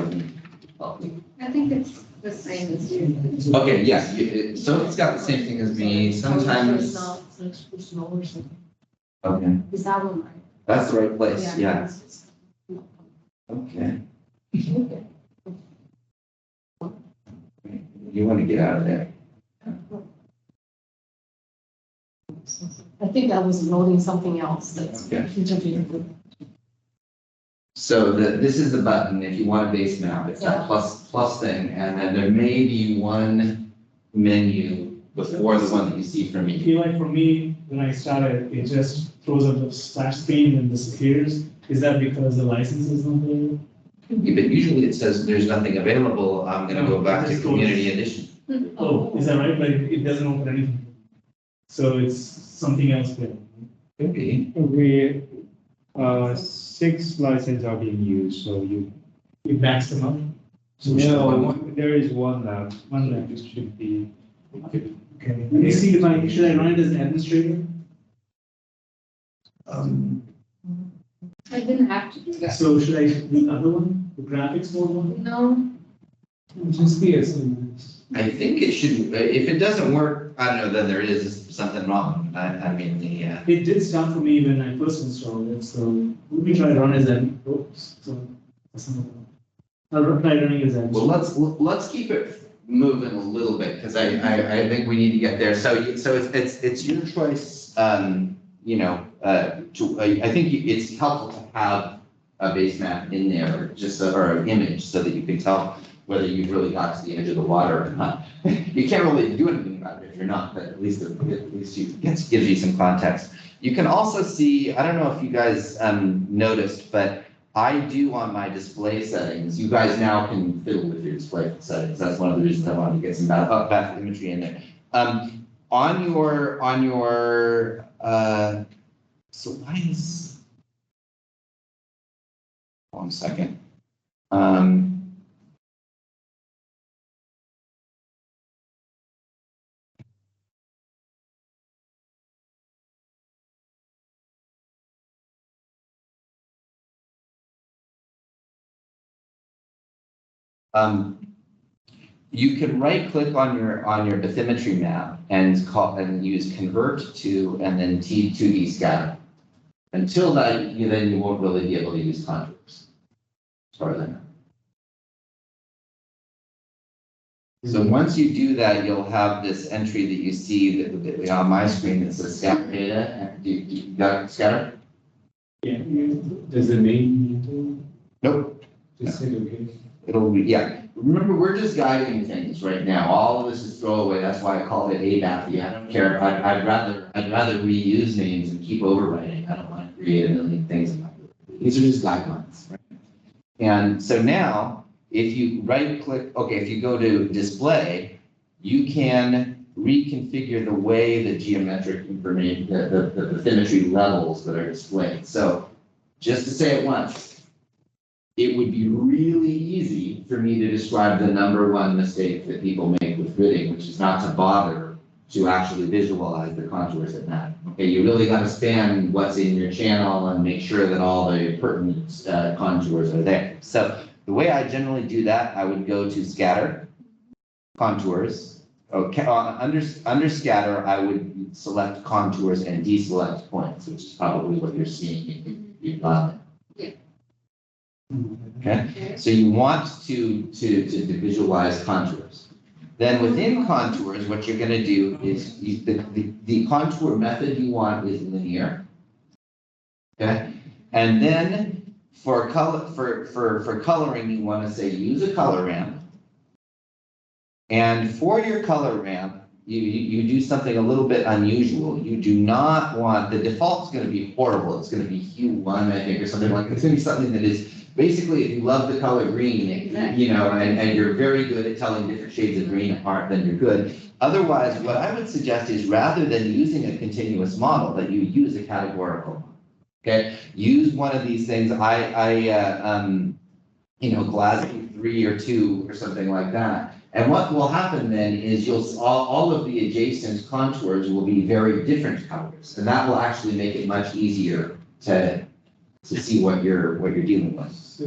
Speaker 5: think it's the same as you.
Speaker 1: Okay, yes, so it's got the same thing as me, sometimes.
Speaker 3: Or something.
Speaker 1: Okay,
Speaker 5: Is that one right?
Speaker 1: that's the right place, yeah,
Speaker 3: Yeah.
Speaker 1: okay.
Speaker 3: Okay.
Speaker 1: You want to get out of there.
Speaker 3: I think I was loading something else that's
Speaker 1: Okay.
Speaker 3: interfering with.
Speaker 1: So this is the button, if you want a base map, it's that plus thing, and then there may be one menu before the one that you see from
Speaker 6: I
Speaker 1: me.
Speaker 6: feel like for me, when I started, it just throws up the splash screen and disappears. Is that because the license is not there?
Speaker 1: Yeah, but usually it says there's nothing available, I'm gonna go
Speaker 6: No,
Speaker 1: back
Speaker 6: it
Speaker 1: to
Speaker 6: just goes-
Speaker 1: community edition.
Speaker 6: Oh, is that right? But it doesn't open anything. So it's something else there.
Speaker 1: Could be.
Speaker 7: We, 6 licenses are being used, so you,
Speaker 6: It backs them up.
Speaker 1: So we should have one more.
Speaker 7: no, there is one left.
Speaker 6: One left.
Speaker 7: It should be,
Speaker 6: Okay. Let me see if should I run it as administrator?
Speaker 5: I didn't have to do that.
Speaker 6: So should I do the other one, the graphics mode one?
Speaker 5: No,
Speaker 6: Just the SMS.
Speaker 1: I think it should, if it doesn't work, I don't know, then there is something wrong. I mean,
Speaker 6: It did start for me when I first installed it, so let me try run as admin. Oops, so that's not. I'll try running as admin.
Speaker 1: well, let's keep it moving a little bit, because I think we need to get there. So it's your choice, you know, I think it's helpful to have a base map in there, just, or an image, so that you can tell whether you've really got to the edge of the water or not. You can't really do anything about it if you're not, but at least gives you some context. You can also see, I don't know if you guys noticed, but I do on my display settings, you guys now can fiddle with your display settings. That's one of the reasons I wanted to get some back imagery in there. On your, so why is, 1 second. You can right click on your bathymetry map and use convert to and then T2D scatter. Until that, then you won't really be able to use contours. As far as I know. So once you do that, you'll have this entry that you see that on my screen that says scatter data. Do you got scatter?
Speaker 6: Yeah.
Speaker 7: does the name,
Speaker 1: Nope.
Speaker 7: just say okay?
Speaker 1: It'll be, yeah. Remember, we're just guiding things right now. All of this is throwaway. That's why I called it ABAP. I don't care. I'd rather reuse names and keep overwriting. I don't want to create a million things. These are just guidelines, right? And so now, if you right click, okay, if you go to display, you can reconfigure the way the geometric information, the bathymetry levels that are displayed. So just to say it once, it would be really easy for me to describe the number one mistake that people make with gridding, which is not to bother to actually visualize the contours that matter. Okay, you really got to span what's in your channel and make sure that all the pertinent contours are there. So the way I generally do that, I would go to scatter, contours. Okay, under scatter, I would select contours and deselect points, which is probably what you're seeing. Okay, so you want to visualize contours. Then within contours, what you're going to do is the contour method you want is linear. Okay, and then for color for coloring, you want to say use a color ramp. And for your color ramp, you do something a little bit unusual. You do not want, the default's going to be horrible. It's going to be hue 1, I think, or something like that. It's going to be something that is basically, if you love the color green, you know, and you're very good at telling different shades of green apart, then you're good. Otherwise, what I would suggest is rather than using a continuous model, that you use a categorical. Okay, use one of these things. You know, Glasgow 3 or 2 or something like that. And what will happen then is all of the adjacent contours will be very different colors, and that will actually make it much easier to see what you're dealing with.
Speaker 6: So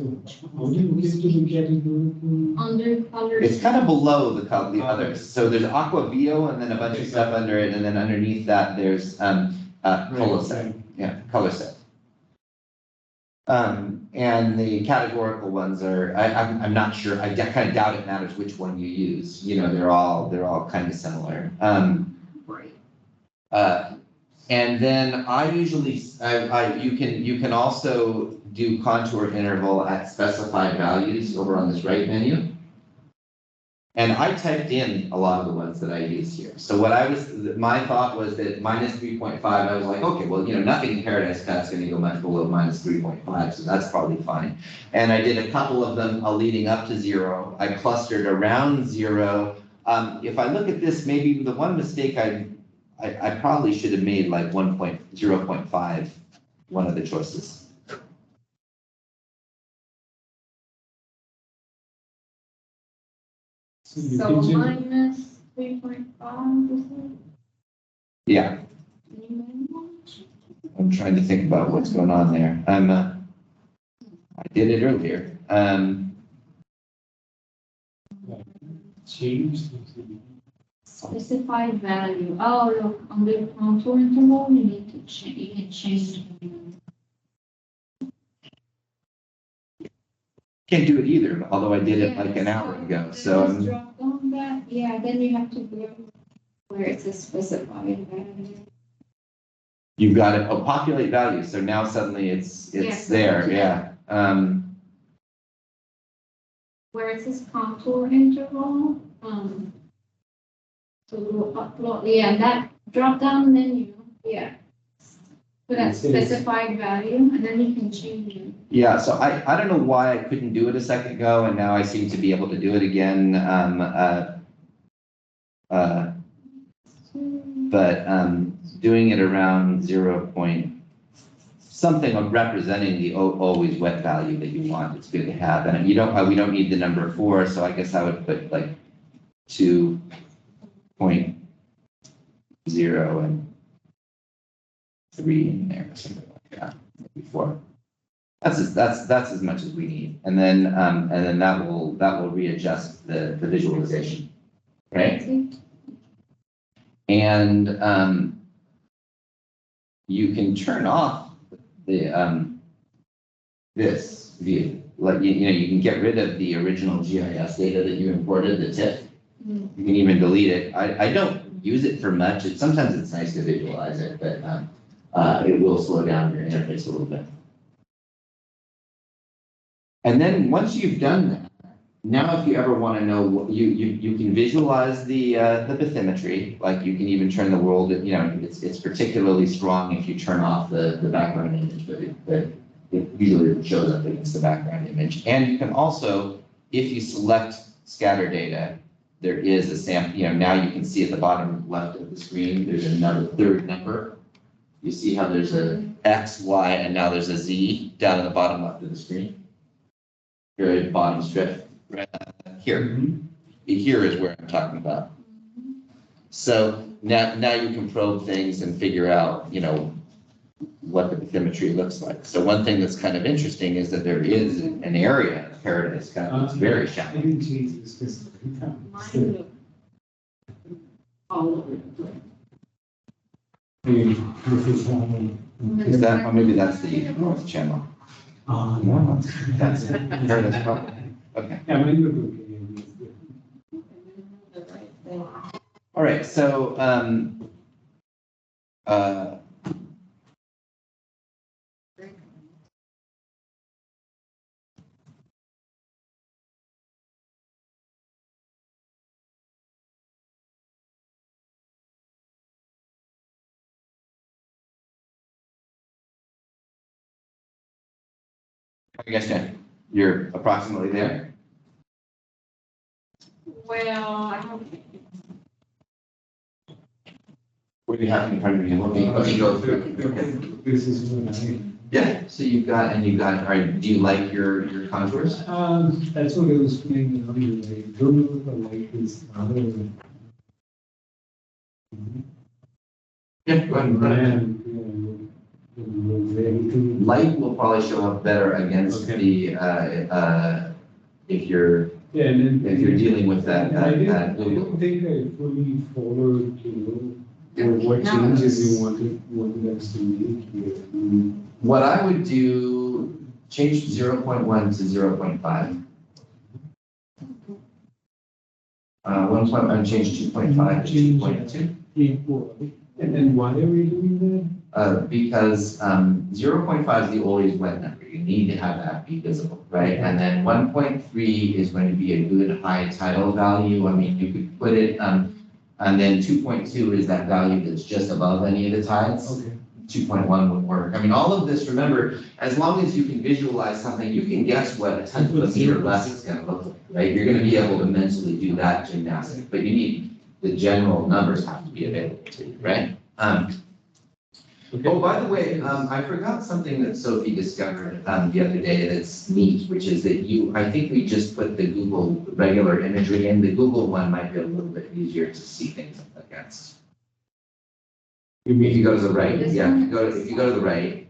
Speaker 6: how do you get to the category?
Speaker 5: under color.
Speaker 1: It's kind of below the others. So there's Aqua Bio and then a bunch of stuff under it, and then underneath that there's color set. Yeah, color set. And the categorical ones are, I'm not sure, I kind of doubt it matters which one you use. You know, they're all kind of similar. And then I usually, you can also do contour interval at specified values over on this right menu. And I typed in a lot of the ones that I used here. So my thought was that minus 3.5, I was like, okay, well, nothing in Paradise Cut's gonna go much below minus 3.5, so that's probably fine. And I did a couple of them leading up to 0. I clustered around 0. If I look at this, maybe the one mistake I probably should have made like 0.5, one of the choices.
Speaker 6: So you
Speaker 5: So
Speaker 6: can change it.
Speaker 5: minus 3.5, is
Speaker 1: Yeah,
Speaker 5: it?
Speaker 1: I'm trying to think about what's going on there. I did it earlier.
Speaker 6: Change.
Speaker 5: Specified value. Oh, look, on the contour interval, you need to change, you can change.
Speaker 1: Can't do it either, although I did it like an
Speaker 5: Yeah,
Speaker 1: hour ago, so.
Speaker 5: Just drop down that, yeah, then you have to go where it says specified value.
Speaker 1: You've got it, populate value, so now suddenly it's
Speaker 5: Yes.
Speaker 1: there, yeah.
Speaker 5: Where it says contour interval, so we'll upload, yeah, that drop down menu, yeah. Put that specified value, and then you can change it.
Speaker 1: Yeah, so I don't know why I couldn't do it a second ago, and now I seem to be able to do it again. But doing it around 0 point something of representing the always wet value that you want, it's good to have. And we don't need the number 4, so I guess I would put like 2.0 and 3 in there, or something like that, maybe 4. That's as much as we need, and then that will readjust the visualization, right? And you can turn off the this view, like you can get rid of the original GIS data that you imported, the TIFF. You can even delete it. I don't use it for much. Sometimes it's nice to visualize it, but it will slow down your interface a little bit. And then once you've done that, now if you ever want to know, you can visualize the bathymetry, like you can even turn the world, it's particularly strong if you turn off the background image, but it usually shows up against the background image. And you can also, if you select scatter data, there is a sample, now you can see at the bottom left of the screen, there's another third number. You see how there's a X, Y, and now there's a Z down at the bottom left of the screen. Very bottom strip, right here. Here is where I'm talking about. So now you can probe things and figure out, what the bathymetry looks like. So one thing that's kind of interesting is that there is an area of Paradise Cup that's very
Speaker 6: I
Speaker 1: shallow.
Speaker 6: didn't change the specific.
Speaker 5: Mine look all over the place.
Speaker 6: This is
Speaker 1: Is that, or maybe that's the North Channel? No, that's Paradise Cup. Okay.
Speaker 6: Yeah, mine look okay.
Speaker 5: The right thing.
Speaker 1: All right, so, I guess you're approximately there.
Speaker 5: Well, I don't.
Speaker 1: What do you have in front of you? Let me go through.
Speaker 6: This is what I.
Speaker 1: Yeah, so you've got, all right, do you like your contours?
Speaker 6: That's what I was playing earlier. I don't know if I like this other.
Speaker 1: Yeah, go ahead.
Speaker 6: Very
Speaker 1: Light will probably show up better against
Speaker 6: Okay.
Speaker 1: the, if you're
Speaker 6: Yeah, and then.
Speaker 1: dealing with that,
Speaker 6: I
Speaker 1: that blue.
Speaker 6: don't think I fully followed, what changes you wanted us to make here.
Speaker 1: What I would do, change 0.1 to 0.5. 1.1, change 2.5 to 2.2.
Speaker 6: 3 and 4, right?
Speaker 7: And then why are we doing
Speaker 1: Because 0.5 is the always wet number. You need to have that be visible, right? And then 1.3 is going to be a good high tidal value. I mean, you could put it, and then 2.2 is that value that's just above any of the tides.
Speaker 6: Okay.
Speaker 1: 2.1 would work. I mean, all of this, remember, as long as you can visualize something, you can guess what a tenth of a meter less is gonna look like, right? You're gonna be able to mentally do that gymnastics, but you need, the general numbers have to be available to you, right? Oh, by the way, I forgot something that Sophie discovered, the other day that's neat, which is that I think we just put the Google regular imagery in. The Google one might be a little bit easier to see things against.
Speaker 7: You
Speaker 1: If you
Speaker 7: mean,
Speaker 1: go to the right, yeah, if you go to the right.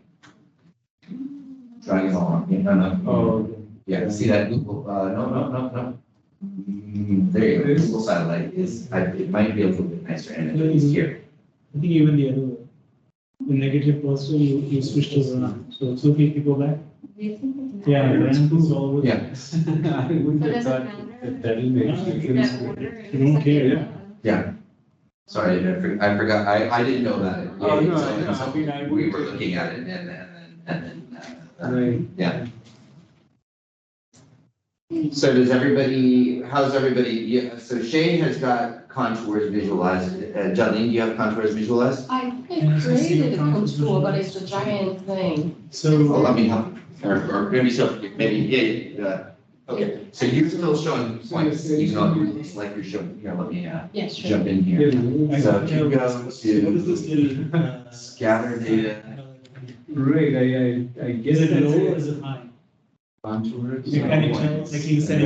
Speaker 1: Drag it along, yeah, no,
Speaker 7: oh, okay.
Speaker 1: yeah, see that Google, no. There you go, Google satellite it might be a little bit nicer and it's here.
Speaker 6: I think even the other way. The negative also, you switched over around. So if you go back. Yeah, the examples all over.
Speaker 1: Yeah.
Speaker 7: I would have thought that will make a difference.
Speaker 6: You don't care,
Speaker 1: Yeah. Sorry, I forgot, I didn't know that.
Speaker 7: Oh, no,
Speaker 1: So-
Speaker 7: no,
Speaker 1: so
Speaker 7: I mean, I
Speaker 1: We
Speaker 7: would-
Speaker 1: were looking at it and then,
Speaker 7: Right.
Speaker 1: yeah. So does everybody, how's everybody, yeah, so Shane has got contours visualized, Jolene, do you have contours visualized?
Speaker 3: I created a contour, but it's a giant thing.
Speaker 1: Well,
Speaker 6: So,
Speaker 1: let me help, or maybe so, maybe, okay, so you're still showing points, even though it looks like you're showing, here, let me,
Speaker 3: Yes, sure.
Speaker 1: jump in here.
Speaker 6: I
Speaker 1: So
Speaker 6: can
Speaker 1: if you
Speaker 6: tell,
Speaker 1: go
Speaker 6: what is this
Speaker 1: to
Speaker 6: little?
Speaker 1: scatter data,
Speaker 7: Right, I guess.
Speaker 6: Is it
Speaker 7: that's
Speaker 6: low or is it high?
Speaker 7: Contours.
Speaker 6: You can tell, like you said.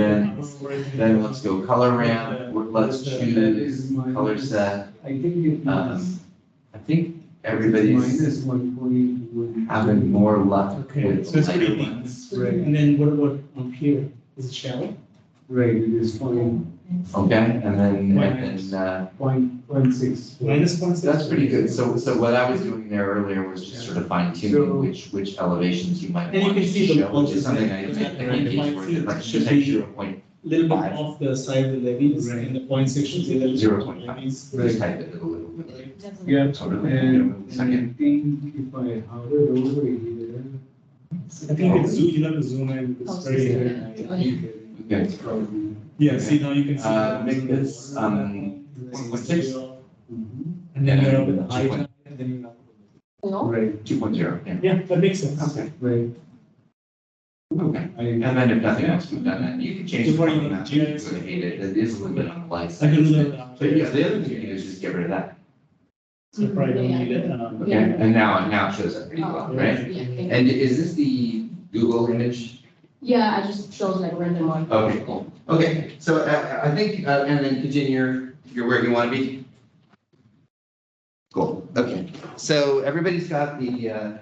Speaker 1: then let's go color ramp, let's choose color set.
Speaker 7: I think it is.
Speaker 1: I think everybody's
Speaker 7: Minus 1.1.
Speaker 1: having more luck
Speaker 6: Okay,
Speaker 1: with
Speaker 6: so it's
Speaker 1: lighter
Speaker 6: pretty deep.
Speaker 1: ones.
Speaker 7: Right,
Speaker 6: And then what about up here? Is it shallow?
Speaker 7: right, it is point,
Speaker 1: Okay, and then,
Speaker 7: point 6.
Speaker 6: Minus 0.6?
Speaker 1: that's pretty good. So what I was doing there earlier was just sort of fine tuning which elevations you might
Speaker 6: And you
Speaker 1: want
Speaker 6: can
Speaker 1: to
Speaker 6: see the
Speaker 1: show, which is something I
Speaker 6: pulses,
Speaker 1: think
Speaker 6: right?
Speaker 1: is worth it, like
Speaker 6: Should
Speaker 1: take
Speaker 6: be
Speaker 1: 0.5,
Speaker 6: Little bit
Speaker 1: 5.
Speaker 6: off the side of the levees,
Speaker 7: Right.
Speaker 6: and the 0.6 should be a little.
Speaker 1: 0.5.
Speaker 6: levees.
Speaker 1: just type it a little bit.
Speaker 7: Yeah,
Speaker 1: So really,
Speaker 7: and I
Speaker 1: second.
Speaker 7: think if I hover over here.
Speaker 6: I think it's zoom, you have to zoom in,
Speaker 3: Oh,
Speaker 6: it's very.
Speaker 1: Okay.
Speaker 7: It's probably.
Speaker 6: Yeah, see, now you can see.
Speaker 1: Make this, 1.6.
Speaker 6: And then you're up with the high tide, and then you're up.
Speaker 3: No?
Speaker 7: Right,
Speaker 1: 2.0, yeah.
Speaker 6: Yeah, that makes sense.
Speaker 1: Okay,
Speaker 7: right.
Speaker 1: okay.
Speaker 7: I,
Speaker 1: And then if nothing else, we've done that. You can change the
Speaker 6: Before you
Speaker 1: format,
Speaker 6: go
Speaker 1: you
Speaker 6: to
Speaker 1: can sort of hate it, it is a little bit on the light
Speaker 6: I
Speaker 1: side.
Speaker 6: can do that.
Speaker 1: But yeah, the other thing you can do is just get rid of that.
Speaker 6: So probably don't need it.
Speaker 1: Okay, and now it shows up pretty well, right?
Speaker 3: Yeah,
Speaker 1: And is this the Google image?
Speaker 3: yeah, I just chose like random one.
Speaker 1: Okay, cool. Okay, so I think, and then continue, you're where you want to be. Cool, okay. So everybody's got the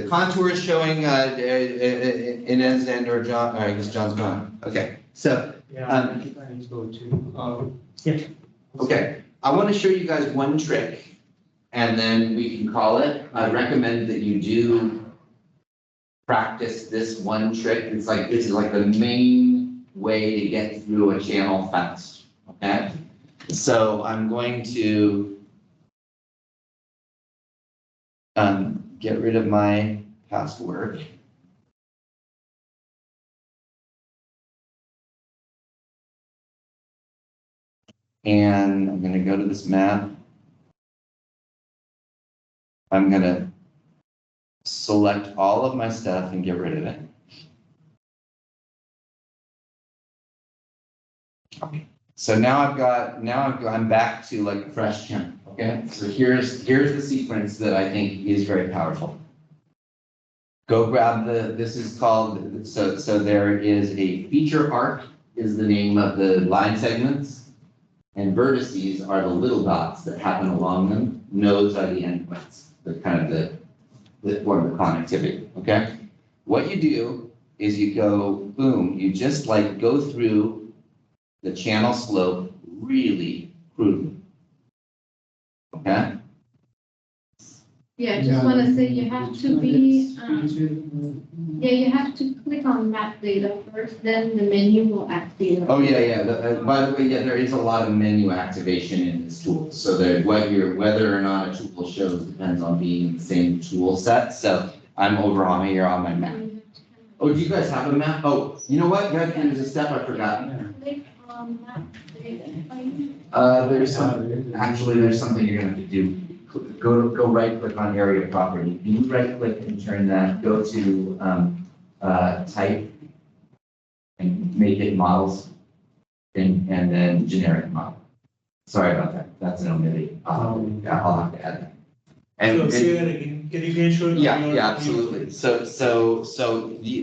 Speaker 1: contours showing, Inez and or John, I guess John's gone. Okay, so,
Speaker 7: yeah, I can go to,
Speaker 1: okay, I want to show you guys one trick and then we can call it. I recommend that you do practice this one trick. This is like the main way to get through a channel fast, okay? So I'm going to get rid of my past work. And I'm gonna go to this map. I'm gonna select all of my stuff and get rid of it. So now I'm back to like a fresh channel, okay? So here's the sequence that I think is very powerful. Go grab this is called, so there is a feature arc is the name of the line segments. And vertices are the little dots that happen along them. Nodes are the endpoints, the kind of the form of connectivity, okay? What you do is you go, boom, you just like go through the channel slope really crudely, okay?
Speaker 5: Yeah, I just want to say you have to be, yeah, you have to click on map data first, then the menu will activate.
Speaker 1: Oh, yeah. By the way, yeah, there is a lot of menu activation in this tool. So that whether or not a tool shows depends on being the same tool set. So I'm over on here on my map. Oh, do you guys have a map? Oh, you know what? Guys, there's a step I forgot.
Speaker 5: Click on map data.
Speaker 1: There's something you're gonna have to do. Go right click on area property. You right click and turn that, go to, type and make it models and then generic model. Sorry about that. That's an omitted. I'll have to add that.
Speaker 6: So say that again, can you show?
Speaker 1: Yeah, absolutely. So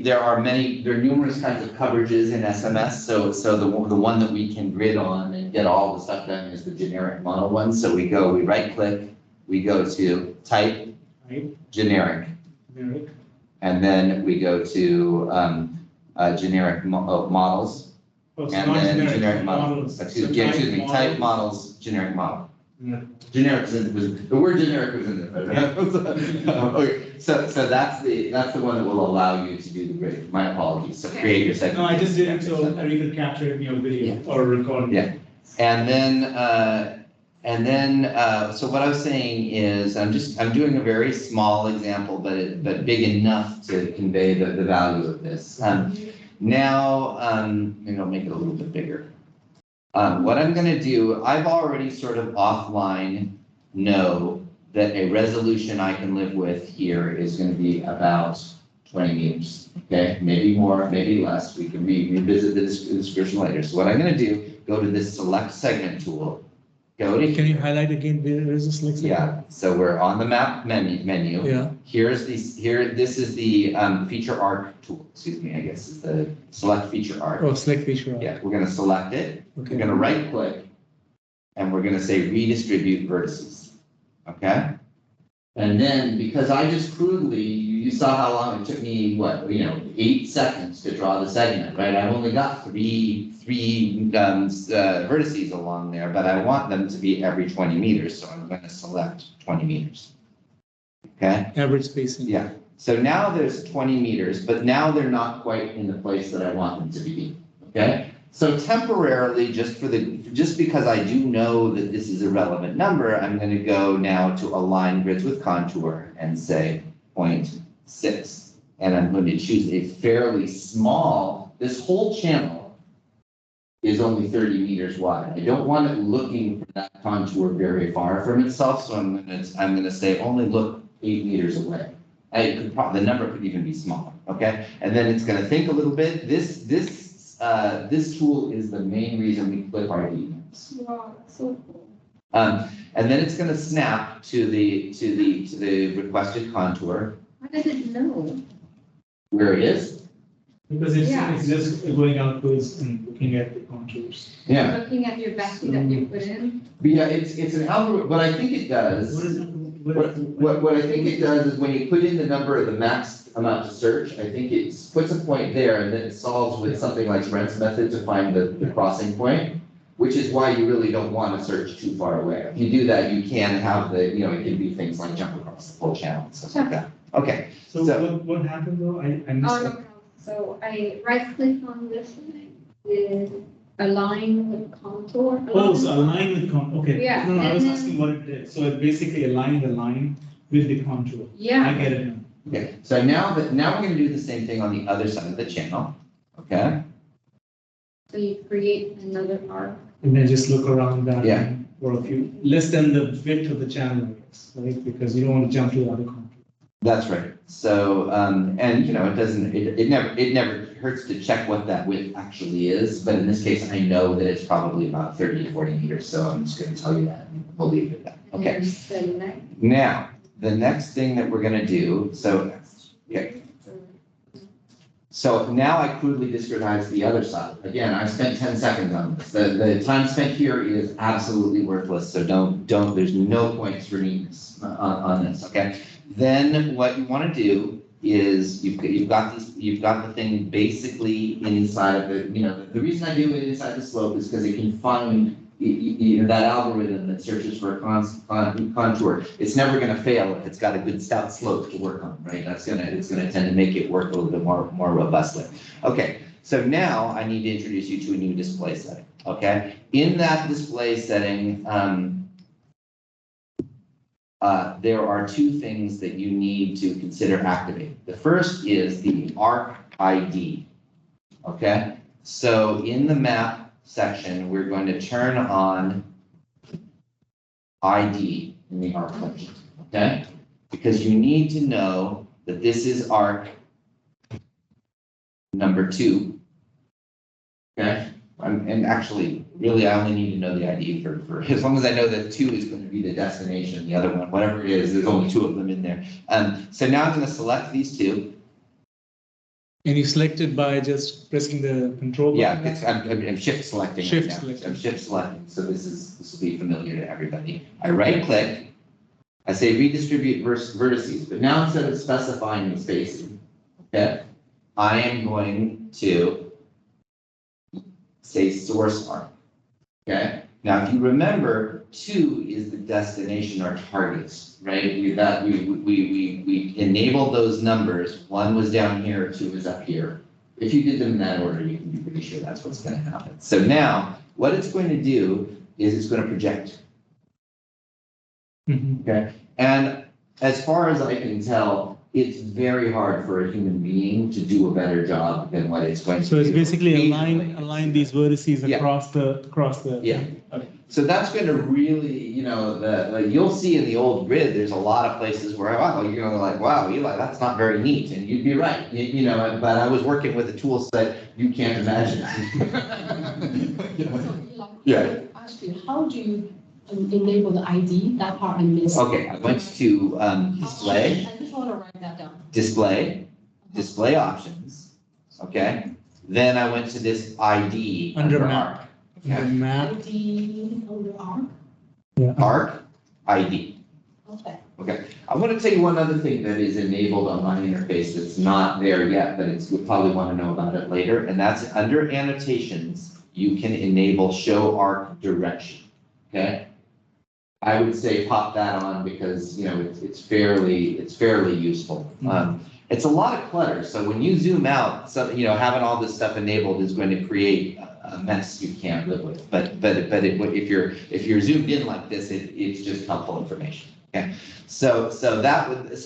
Speaker 1: there are numerous kinds of coverages in SMS. So the one that we can grid on and get all the stuff done is the generic model one. So we right click, we go to type, generic, and then we go to generic models,
Speaker 6: Oh, so
Speaker 1: and
Speaker 6: not
Speaker 1: then generic models. Excuse me, type models, generic model.
Speaker 6: Yeah.
Speaker 1: Generic the word generic was in there. Okay, so that's the one that will allow you to do the grid. My apologies. So create your segment.
Speaker 6: No, I just did it so we could capture it in your video or record.
Speaker 1: Yeah. And then, so what I was saying is, I'm doing a very small example, but big enough to convey the value of this. Now, maybe I'll make it a little bit bigger. What I'm gonna do, I've already sort of offline know that a resolution I can live with here is gonna be about 20 meters, okay? Maybe more, maybe less. We can revisit the description later. So what I'm gonna do, go to this select segment tool. Can
Speaker 6: you highlight again where is this select?
Speaker 1: Yeah, so we're on the map menu.
Speaker 6: Yeah.
Speaker 1: This is the feature arc tool, excuse me, I guess is the select feature arc.
Speaker 6: Oh, select feature arc.
Speaker 1: Yeah, we're gonna select it,
Speaker 6: Okay.
Speaker 1: we're gonna right click, and we're gonna say redistribute vertices, okay? And then, because I just crudely, you saw how long it took me, 8 seconds to draw the segment, right? I've only got three vertices along there, but I want them to be every 20 meters, so I'm gonna select 20 meters. Okay?
Speaker 6: Average spacing.
Speaker 1: Yeah, so now there's 20 meters, but now they're not quite in the place that I want them to be, okay? So temporarily, just because I do know that this is a relevant number, I'm gonna go now to align grids with contour and say 0.6. And I'm going to choose a fairly small, this whole channel is only 30 meters wide. I don't want it looking for that contour very far from itself, so I'm gonna say only look 8 meters away. The number could even be smaller, okay? And then it's gonna think a little bit. This tool is the main reason we clip our events.
Speaker 5: Wow, that's so cool.
Speaker 1: And then it's gonna snap to the requested contour.
Speaker 5: How did it know?
Speaker 1: Where it is?
Speaker 6: Because it's
Speaker 5: Yeah.
Speaker 6: just going outwards and looking at the contours.
Speaker 1: Yeah.
Speaker 5: Looking at your vector that you put in.
Speaker 1: But yeah, it's an algorithm. What I think it does, what I think it does is when you put in the number of the max amount to search, I think it puts a point there and then it solves with something like Brent's method to find the crossing point, which is why you really don't want to search too far away. If you do that, you can have it can be things like jump across the whole channel and stuff like that. Okay.
Speaker 6: So what happened though? I
Speaker 5: Oh,
Speaker 6: missed
Speaker 5: no
Speaker 6: it.
Speaker 5: problem. So I right click on this one, with align with contour.
Speaker 6: Oh, so align with okay.
Speaker 5: Yeah,
Speaker 6: No, I was
Speaker 5: and then-
Speaker 6: asking what it did. So it basically aligned the line with the contour. I
Speaker 5: Yeah,
Speaker 6: get it now.
Speaker 1: Okay, so now we're gonna do the same thing on the other side of the channel, okay?
Speaker 5: so you create another arc.
Speaker 6: And then just look around that.
Speaker 1: Yeah.
Speaker 6: line for a few, less than the width of the channel, I guess, right? Because you don't want to jump to the other contour.
Speaker 1: That's right. So, and it never hurts to check what that width actually is, but in this case, I know that it's probably about 30 to 40 meters, so I'm just gonna tell you that and we'll leave it at that.
Speaker 5: And
Speaker 1: Okay,
Speaker 5: then select.
Speaker 1: now, the next thing that we're gonna do, so now I crudely discretize the other side. Again, I spent 10 seconds on this. The time spent here is absolutely worthless, so there's no points for neatness on this, okay? Then what you want to do is you've got the thing basically inside of the reason I do it inside the slope is because it can find that algorithm that searches for a contour, it's never gonna fail if it's got a good stout slope to work on, right? It's gonna tend to make it work a little bit more robustly. Okay, so now I need to introduce you to a new display setting, okay? In that display setting, there are two things that you need to consider activating. The first is the ARC ID, okay? So in the map section, we're going to turn on ID in the ARC function, okay? Because you need to know that this is ARC number 2, okay? And actually, really, I only need to know the ID for as long as I know that 2 is going to be the destination, the other one, whatever it is, there's only 2 of them in there. So now I'm going to select these 2.
Speaker 4: And you select it by just pressing the control button?
Speaker 1: Yeah, I'm shift selecting.
Speaker 4: Shift
Speaker 1: right now.
Speaker 4: selecting.
Speaker 1: I'm shift selecting, so this will be familiar to everybody. I right click, I say redistribute vertices, but now instead of specifying the spacing, okay, I am going to say source arc, okay? Now, if you remember, 2 is the destination or targets, right? We enabled those numbers. 1 was down here, 2 was up here. If you did them in that order, you can be pretty sure that's what's going to happen. So now, what it's going to do is it's going to project. Okay, and as far as I can tell, it's very hard for a human being to do a better job than what it's going to do.
Speaker 4: So it's basically
Speaker 1: Occasionally,
Speaker 4: align these vertices
Speaker 1: Yeah.
Speaker 4: across the.
Speaker 1: Yeah.
Speaker 4: Okay.
Speaker 1: So that's going to really, you'll see in the old grid, there's a lot of places where, wow, like, wow, Eli, that's not very neat, and you'd be right, but I was working with a tool set you can't imagine. Yeah.
Speaker 3: Actually, how do you enable the ID? That part I missed.
Speaker 1: Okay, I went to display,
Speaker 3: I just want to write that down.
Speaker 1: display options, okay? Then I went to this ID
Speaker 4: Under
Speaker 1: under
Speaker 4: map.
Speaker 1: ARC.
Speaker 4: The
Speaker 1: Okay.
Speaker 4: map.
Speaker 3: ID under ARC.
Speaker 4: Yeah.
Speaker 1: ARC ID.
Speaker 3: Okay.
Speaker 1: Okay, I want to tell you one other thing that is enabled on my interface that's not there yet, but you'll probably want to know about it later, and that's under annotations, you can enable show arc direction, okay? I would say pop that on because, it's fairly useful. It's a lot of clutter, so when you zoom out, having all this stuff enabled is going to create a mess you can't live with. But if you're zoomed in like this, it's just helpful information. Okay, so if there's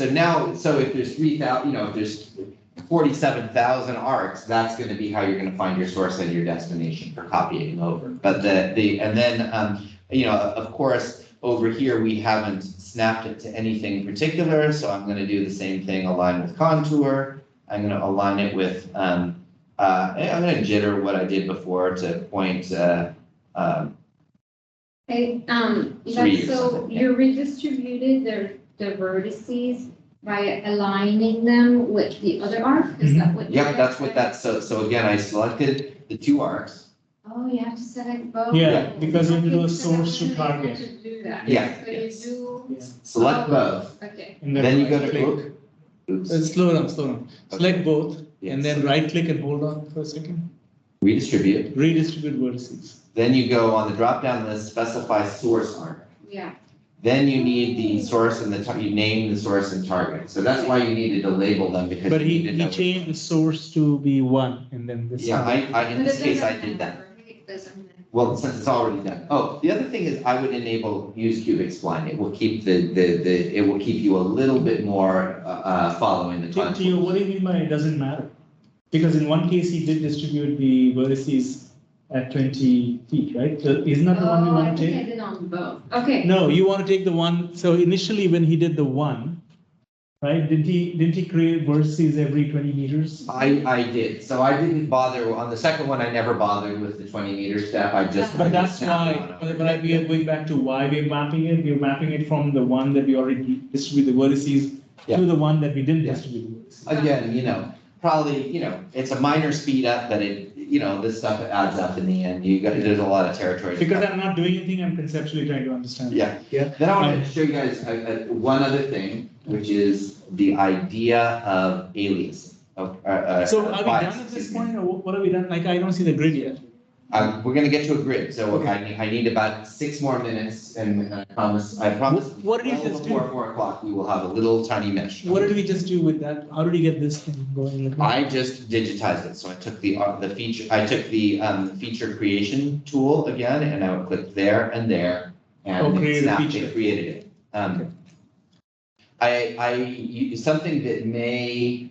Speaker 1: 3,000, if there's 47,000 arcs, that's going to be how you're going to find your source and your destination for copying over. But of course, over here we haven't snapped it to anything particular, so I'm going to do the same thing, align with contour. I'm going to align it with, I'm going to jitter what I did before to point.
Speaker 5: Okay,
Speaker 1: 3 or
Speaker 5: so
Speaker 1: something, yeah.
Speaker 5: you redistributed the vertices by aligning them with the other arc? Is that what?
Speaker 1: Yep, that's what that's, so again, I selected the 2 arcs.
Speaker 5: Oh, you have to select both?
Speaker 4: Yeah, because you have to do a
Speaker 5: Okay, so
Speaker 4: source to
Speaker 5: that's how
Speaker 4: target.
Speaker 5: to do that.
Speaker 1: Yeah,
Speaker 5: So
Speaker 1: yes.
Speaker 5: you do.
Speaker 1: Select
Speaker 5: Oh,
Speaker 1: both,
Speaker 5: Okay.
Speaker 4: And
Speaker 1: then you go to
Speaker 4: click.
Speaker 1: click. Oops,
Speaker 4: Slow down. Select both,
Speaker 1: Yes.
Speaker 4: and then right click and hold on for a second.
Speaker 1: redistribute.
Speaker 4: Redistribute vertices.
Speaker 1: Then you go on the drop-down list, specify source arc.
Speaker 5: Yeah.
Speaker 1: Then you need the source and you name the source and target. So that's why you needed to label them because.
Speaker 4: But
Speaker 1: you need to
Speaker 4: he
Speaker 1: know-
Speaker 4: changed the source to be 1, and then this.
Speaker 1: Yeah, in
Speaker 5: But
Speaker 1: this
Speaker 5: it
Speaker 1: case, I
Speaker 5: doesn't
Speaker 1: did that.
Speaker 5: matter, right? It doesn't matter.
Speaker 1: Well, since it's already done. Oh, the other thing is I would enable use cubic spline. It will keep it will keep you a little bit more, following the
Speaker 4: Gio,
Speaker 1: contour.
Speaker 4: what do you mean by it doesn't matter? Because in one case, he did distribute the vertices at 20 feet, right? So isn't that the one we
Speaker 5: Oh, I
Speaker 4: want to
Speaker 5: think I
Speaker 4: take?
Speaker 5: did on both. Okay.
Speaker 4: No, you want to take the one, so initially when he did the 1, right, didn't he create vertices every 20 meters?
Speaker 1: I did. So I didn't bother, on the second one, I never bothered with the 20-meter step. I just.
Speaker 4: But that's
Speaker 1: snapped
Speaker 4: why,
Speaker 1: it on.
Speaker 4: but we are going back to why we're mapping it. We're mapping it from the one that we already distribute the vertices
Speaker 1: Yeah.
Speaker 4: to the one that we didn't
Speaker 1: Yeah.
Speaker 4: distribute the vertices.
Speaker 1: Again, probably, it's a minor speed up, but this stuff adds up in the end. There's a lot of territory. to
Speaker 4: Because
Speaker 1: cover.
Speaker 4: I'm not doing anything, I'm conceptually trying to understand.
Speaker 1: Yeah.
Speaker 4: Yeah.
Speaker 1: Then I want to show you guys one other thing, which is the idea of aliasing.
Speaker 4: So are we done at this point, or what are we done? Like, I don't see the grid yet.
Speaker 1: We're gonna get to a grid, so I need about 6 more minutes, and I promise.
Speaker 6: What did you
Speaker 1: well
Speaker 6: just do?
Speaker 1: Before 4 o'clock, we will have a little tiny mesh.
Speaker 6: What did we just do with that? How did we get this thing going?
Speaker 1: I just digitized it, so I took the feature, I took the feature creation tool again, and I would click there and there, and
Speaker 6: create a
Speaker 1: it
Speaker 6: feature.
Speaker 1: created it. Something that may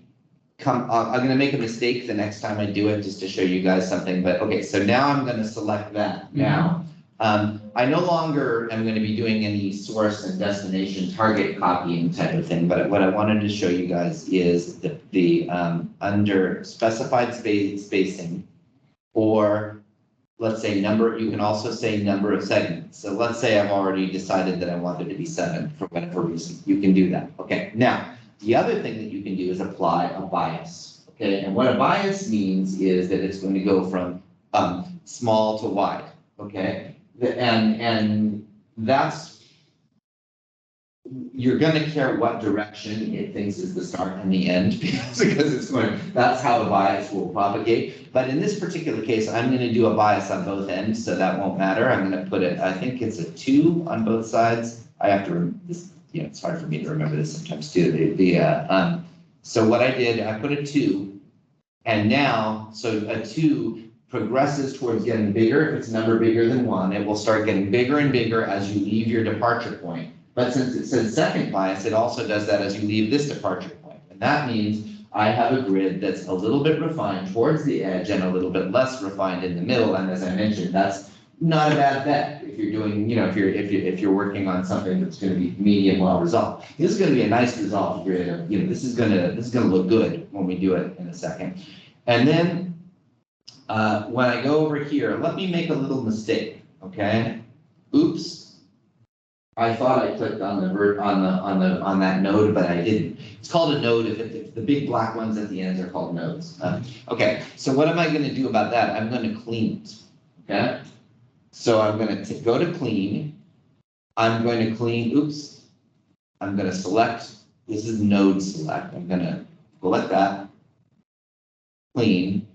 Speaker 1: come, I'm gonna make a mistake the next time I do it, just to show you guys something, but okay, so now I'm gonna select that now. I no longer am gonna be doing any source and destination target copying type of thing, but what I wanted to show you guys is the under specified spacing, or let's say number, you can also say number of segments. So let's say I've already decided that I want there to be 7 for whatever reason, you can do that. Okay, now, the other thing that you can do is apply a bias, okay? And what a bias means is that it's going to go from small to wide, okay? And that's, you're gonna care what direction it thinks is the start and the end, because it's going, that's how the bias will propagate. But in this particular case, I'm gonna do a bias on both ends, so that won't matter. I'm gonna put it, I think it's a 2 on both sides. I have to, it's hard for me to remember this sometimes too. So what I did, I put a 2, and now, so a 2 progresses towards getting bigger. If it's a number bigger than 1, it will start getting bigger and bigger as you leave your departure point. But since it says second bias, it also does that as you leave this departure point. And that means I have a grid that's a little bit refined towards the edge and a little bit less refined in the middle. And as I mentioned, that's not a bad bet if you're doing, if you're working on something that's going to be medium well resolved. This is going to be a nice resolved grid. This is going to look good when we do it in a second. And then when I go over here, let me make a little mistake. Okay. Oops. I thought I clicked on that node, but I didn't. It's called a node if the big black ones at the ends are called nodes. Okay. So what am I going to do about that? I'm going to clean it. Okay. So I'm going to go to clean. I'm going to clean, I'm going to select, this is node select. I'm going to select that, clean,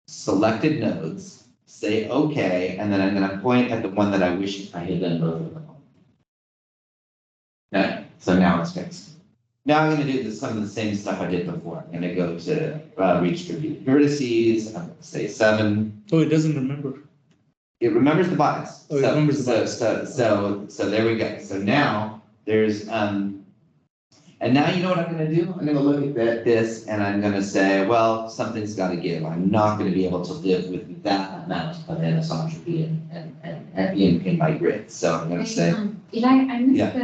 Speaker 1: selected nodes, say okay, and then I'm going to point at the one that I wish I had done both of them. Okay, so now it's fixed. Now I'm going to do some of the same stuff I did before. I'm going to go to redistribute vertices. I'm going to say 7.
Speaker 6: Oh, it doesn't remember.
Speaker 1: It remembers the bias.
Speaker 6: Oh, it remembers the bias.
Speaker 1: So there we go. So now there's, and now you know what I'm going to do? I'm going to look at this and I'm going to say, well, something's got to give. I'm not going to be able to live with that amount of anisotropy in my grid. So I'm going to say,
Speaker 5: Eli, I missed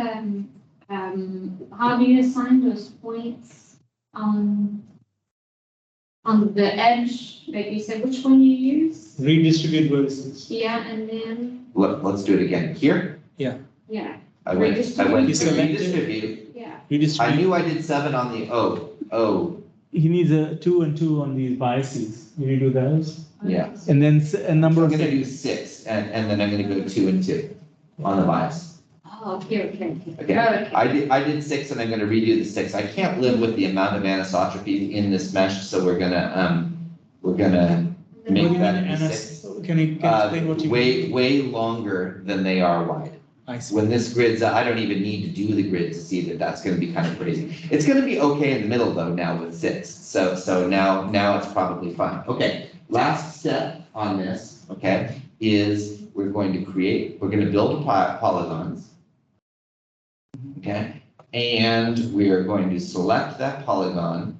Speaker 5: how do you assign those points on the edge? Like you said, which one you use?
Speaker 6: Redistribute vertices.
Speaker 5: Yeah, and then.
Speaker 1: let's do it again. Here,
Speaker 5: Yeah.
Speaker 1: I went to
Speaker 6: Redistribute.
Speaker 1: redistribute.
Speaker 5: Yeah.
Speaker 6: Redistribute.
Speaker 1: I knew I did 7 on the O.
Speaker 6: He needs a 2 and 2 on these biases. You do those?
Speaker 1: Yeah.
Speaker 6: And then a number
Speaker 1: I'm
Speaker 6: of
Speaker 1: going to do 6, and then I'm going to go 2 and 2 on the bias.
Speaker 5: Oh, okay.
Speaker 1: Okay, I did 6, and I'm going to redo the 6. I can't live with the amount of anisotropy in this mesh, so we're gonna make that 6.
Speaker 6: Can you explain what you mean?
Speaker 1: Way longer than they are wide.
Speaker 6: I see.
Speaker 1: When this grid's, I don't even need to do the grid to see that that's going to be kind of crazy. It's going to be okay in the middle though now with 6. So now it's probably fine. Okay, last step on this, okay, is we're going to build polygons. Okay, and we are going to select that polygon.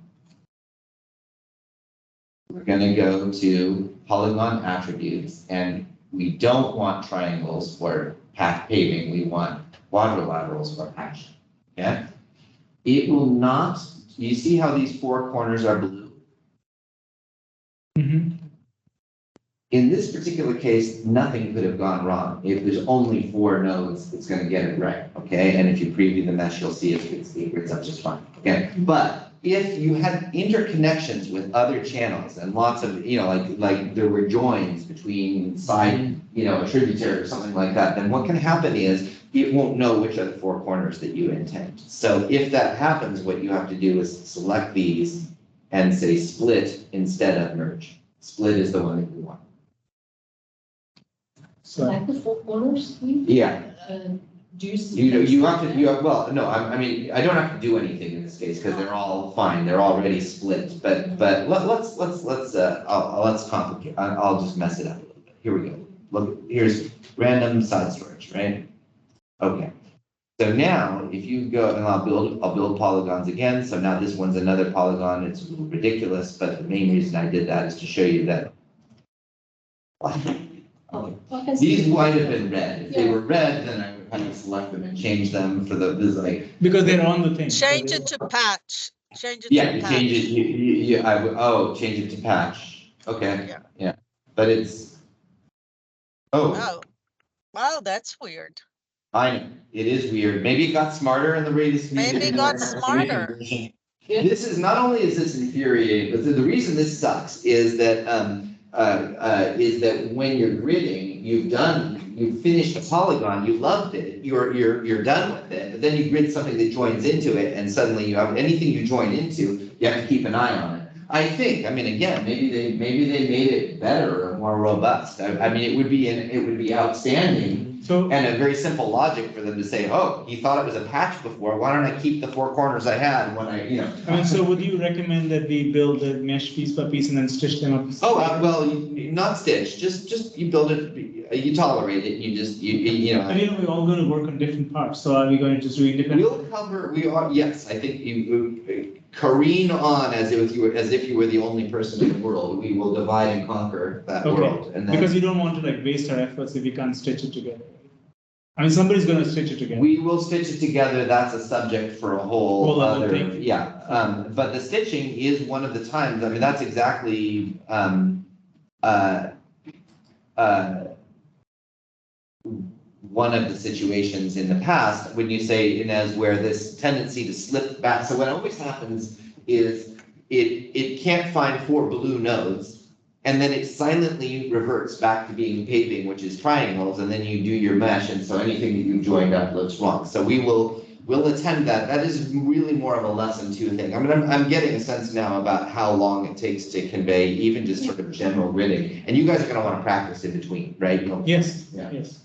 Speaker 1: We're going to go to polygon attributes, and we don't want triangles for path paving. We want quadrilaterals for action. Okay, it will not. You see how these 4 corners are blue?
Speaker 6: Mm-hmm.
Speaker 1: In this particular case, nothing could have gone wrong. If there's only 4 nodes, it's going to get it right, okay? And if you preview the mesh, you'll see it grids up just fine, okay? But if you had interconnections with other channels and lots of, like there were joins between side, a tributary or something like that, then what can happen is it won't know which are the 4 corners that you intend. So if that happens, what you have to do is select these and say split instead of merge. Split is the one that you want.
Speaker 4: So
Speaker 3: Like the four corners, please?
Speaker 1: Yeah,
Speaker 3: Do you see?
Speaker 1: you have to, well, no, I mean, I don't have to do anything in this case, because they're all fine, they're already split, but let's complicate, I'll just mess it up a little bit. Here we go. Look, here's random side storage, right? Okay. So now, if you go, and I'll build polygons again, so now this one's another polygon, it's a little ridiculous, but the main reason I did that is to show you that. These might have been red, if they were red, then I would have to select them and change them for the, this like.
Speaker 4: because they're on the thing.
Speaker 2: Change it to patch, change it
Speaker 1: Yeah,
Speaker 2: to
Speaker 1: you
Speaker 2: patch.
Speaker 1: change it, I would, oh, change it to patch, okay, yeah, but it's.
Speaker 2: Oh, wow, that's weird.
Speaker 1: I know, it is weird, maybe it got smarter in the latest.
Speaker 2: Maybe it got smarter.
Speaker 1: This is, not only is this infuriating, but the reason this sucks is that, when you're gridding, you've finished a polygon, you loved it, you're done with it, but then you grid something that joins into it, and suddenly you have, anything you join into, you have to keep an eye on it. I think, I mean, again, maybe they made it better or more robust, I mean, it would be outstanding.
Speaker 4: So,
Speaker 1: And a very simple logic for them to say, oh, he thought it was a patch before, why don't I keep the four corners I had when I, you know.
Speaker 4: I mean, so would you recommend that we build the mesh piece by piece and then stitch them up?
Speaker 1: Oh, well, not stitch, just you build it, you tolerate it, you know.
Speaker 4: I mean, we're all going to work on different parts, so are we going to just do independent?
Speaker 1: We'll cover, yes, I think you careen on as if you were the only person in the world, we will divide and conquer that world. And then
Speaker 4: Because you don't want to like waste our efforts if we can't stitch it together. I mean, somebody's going to stitch it together.
Speaker 1: we will stitch it together, that's a subject for a whole
Speaker 4: Whole other
Speaker 1: other,
Speaker 4: thing.
Speaker 1: yeah. But the stitching is one of the times, I mean, that's exactly, one of the situations in the past, when you say, Inez, where this tendency to slip back, so what always happens is it can't find four blue nodes, and then it silently reverts back to being paving, which is triangles, and then you do your mesh, and so anything that you joined up looks wrong. So we'll attend that. That is really more of a lesson two thing. I mean, I'm getting a sense now about how long it takes to convey even just sort of general gridding, and you guys are gonna wanna practice in between, right?
Speaker 4: Yes,
Speaker 1: Yeah.
Speaker 4: yes.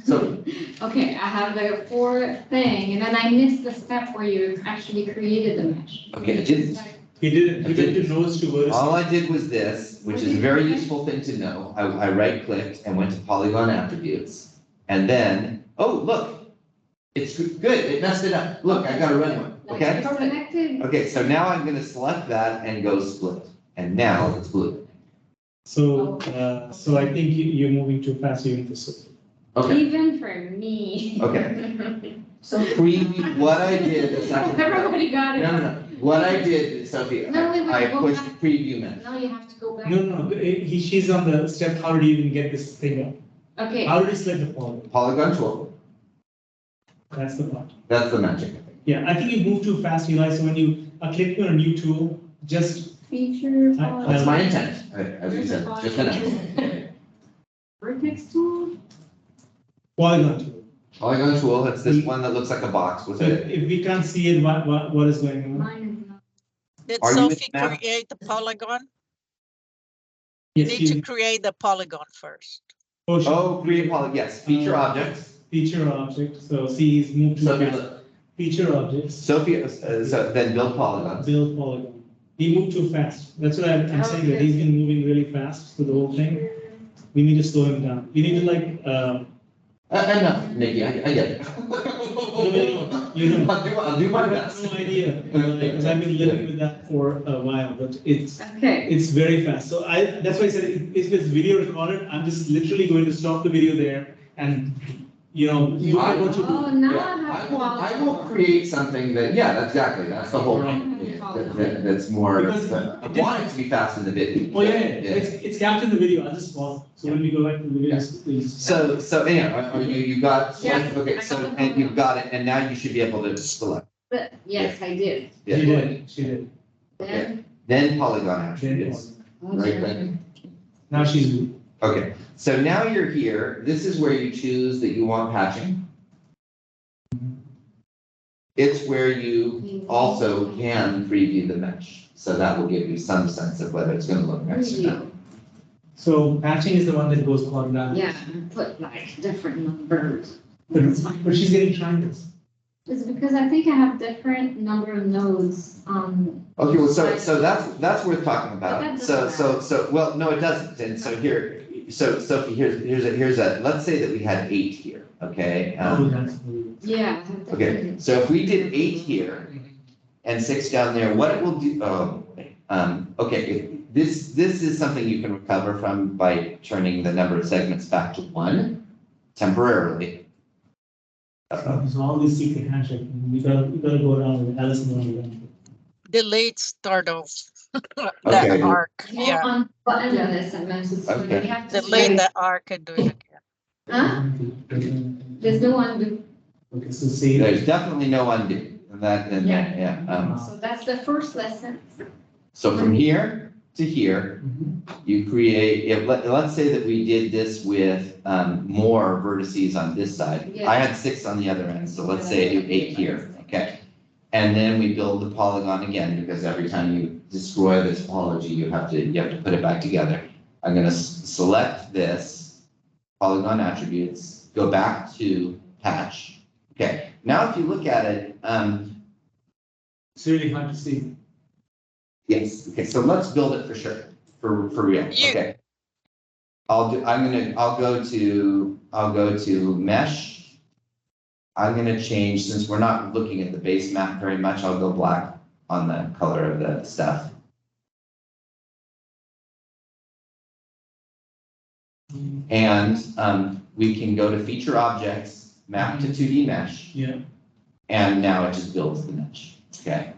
Speaker 1: So,
Speaker 5: Okay, I have the four thing, and then I missed the step where you actually created the mesh.
Speaker 1: okay, I didn't.
Speaker 4: He did the nose to vertices.
Speaker 1: All I did was this, which is a very useful thing to know. I right-clicked and went to polygon attributes. And then, oh, look, it's good, it messed it up. Look, I got a red one, okay?
Speaker 5: It's connected.
Speaker 1: Okay, so now I'm gonna select that and go split. And now it's blue.
Speaker 4: So, so I think you're moving too fast even for Sophie.
Speaker 1: Okay,
Speaker 5: Even for me.
Speaker 1: okay.
Speaker 3: So.
Speaker 1: Preview, what I did a second ago.
Speaker 5: Everybody got it.
Speaker 1: No. What I did, Sophie,
Speaker 5: No, wait,
Speaker 1: I
Speaker 5: go
Speaker 1: pushed
Speaker 5: back.
Speaker 1: preview mesh.
Speaker 5: Now you have to go back.
Speaker 4: No, she's on the step, how did you even get this thing up?
Speaker 5: Okay,
Speaker 4: How did you select the polygon?
Speaker 1: Polygon tool,
Speaker 4: That's the part.
Speaker 1: that's the magic, I think.
Speaker 4: Yeah, I think you move too fast, Eli, so when you are clicking on a new tool, just,
Speaker 5: feature.
Speaker 1: That's my intent, as you said, just enough.
Speaker 5: Vertex tool.
Speaker 4: polygon tool.
Speaker 1: Polygon tool, that's this one that looks like a box with
Speaker 4: So
Speaker 1: a,
Speaker 4: if we can't see it, what is going on?
Speaker 5: Mine is not.
Speaker 2: Did
Speaker 1: Are you with
Speaker 2: Sophie
Speaker 1: map?
Speaker 2: create the polygon? You
Speaker 4: Yes,
Speaker 2: need to create the polygon first.
Speaker 1: oh, create poly, yes, feature objects.
Speaker 4: Feature object, so see, he's moved too
Speaker 1: Sophie,
Speaker 4: fast. Feature objects,
Speaker 1: Sophie, so then build polygons.
Speaker 4: build polygon. He moved too fast. That's what I'm saying, that he's been moving really fast through the whole thing. We need to slow him down. We need to like,
Speaker 1: Enough, Nikki, I get it.
Speaker 4: you know,
Speaker 1: I'll do my
Speaker 4: I
Speaker 1: best.
Speaker 4: have no idea, because I've been living with that for a while, but
Speaker 5: Okay,
Speaker 4: it's very fast. So that's why I said, if it's video recorded, I'm just literally going to stop the video there and, you know, look at what you do.
Speaker 5: oh, now
Speaker 1: Yeah,
Speaker 5: I have
Speaker 1: I will create something that, yeah, exactly, that's the whole thing. That's more,
Speaker 4: Because
Speaker 1: I want it to be fast in the video.
Speaker 4: Oh, yeah, it's captured in the video, I'll just pause. So when we go back to the video, please.
Speaker 1: So anyhow, you got,
Speaker 5: Yeah,
Speaker 1: okay,
Speaker 5: I
Speaker 1: so,
Speaker 5: got it.
Speaker 1: and you've got it, and now you should be able to select.
Speaker 5: But yes, I did.
Speaker 1: Yeah.
Speaker 4: She did.
Speaker 5: Then.
Speaker 1: Then polygon attributes, right then.
Speaker 4: Now she's.
Speaker 1: Okay, so now you're here, this is where you choose that you want patching. It's where you also can preview the mesh, so that will give you some sense of whether it's gonna look nice or not.
Speaker 6: So patching is the one that goes quadratic.
Speaker 5: Yeah, put like different numbers.
Speaker 6: But she's getting triangles.
Speaker 5: It's because I think I have different number of nodes on.
Speaker 1: Okay, well, so that's worth talking
Speaker 5: But that
Speaker 1: about.
Speaker 5: doesn't
Speaker 1: So, well, no, it doesn't. And so here, so Sophie, here's a, let's say that we had 8 here, okay?
Speaker 6: Oh, that's.
Speaker 5: Yeah. I have
Speaker 1: Okay,
Speaker 5: different-
Speaker 1: so if we did 8 here and 6 down there, what it will do, okay, this is something you can recover from by turning the number of segments back to 1 temporarily.
Speaker 6: So all these secret handshake, we gotta go around with Alice in Wonderland.
Speaker 2: Delete start of
Speaker 1: Okay.
Speaker 2: that arc,
Speaker 5: Well,
Speaker 2: yeah.
Speaker 5: on button of this, I meant to say,
Speaker 1: Okay.
Speaker 5: we have to.
Speaker 2: Delete the arc and do it again.
Speaker 5: Huh? There's no undo.
Speaker 6: Okay, so see.
Speaker 1: There's definitely no undo, and that, yeah.
Speaker 5: So that's the first lesson.
Speaker 1: So from here to here,
Speaker 6: Mhm.
Speaker 1: you create, let's say that we did this with more vertices on this side.
Speaker 5: Yeah.
Speaker 1: I had 6 on the other end, so let's say I do 8 here, okay? And then we build the polygon again, because every time you destroy this topology, you have to put it back together. I'm gonna select this, polygon attributes, go back to patch. Okay, now if you look at it,
Speaker 6: It's really hard to see.
Speaker 1: yes, okay, so let's build it for sure, for real,
Speaker 2: You-
Speaker 1: okay. I'll go to mesh. I'm gonna change, since we're not looking at the base map very much, I'll go black on the color of the stuff. And we can go to feature objects, map to 2D mesh,
Speaker 6: Yeah.
Speaker 1: and now it just builds the mesh, okay?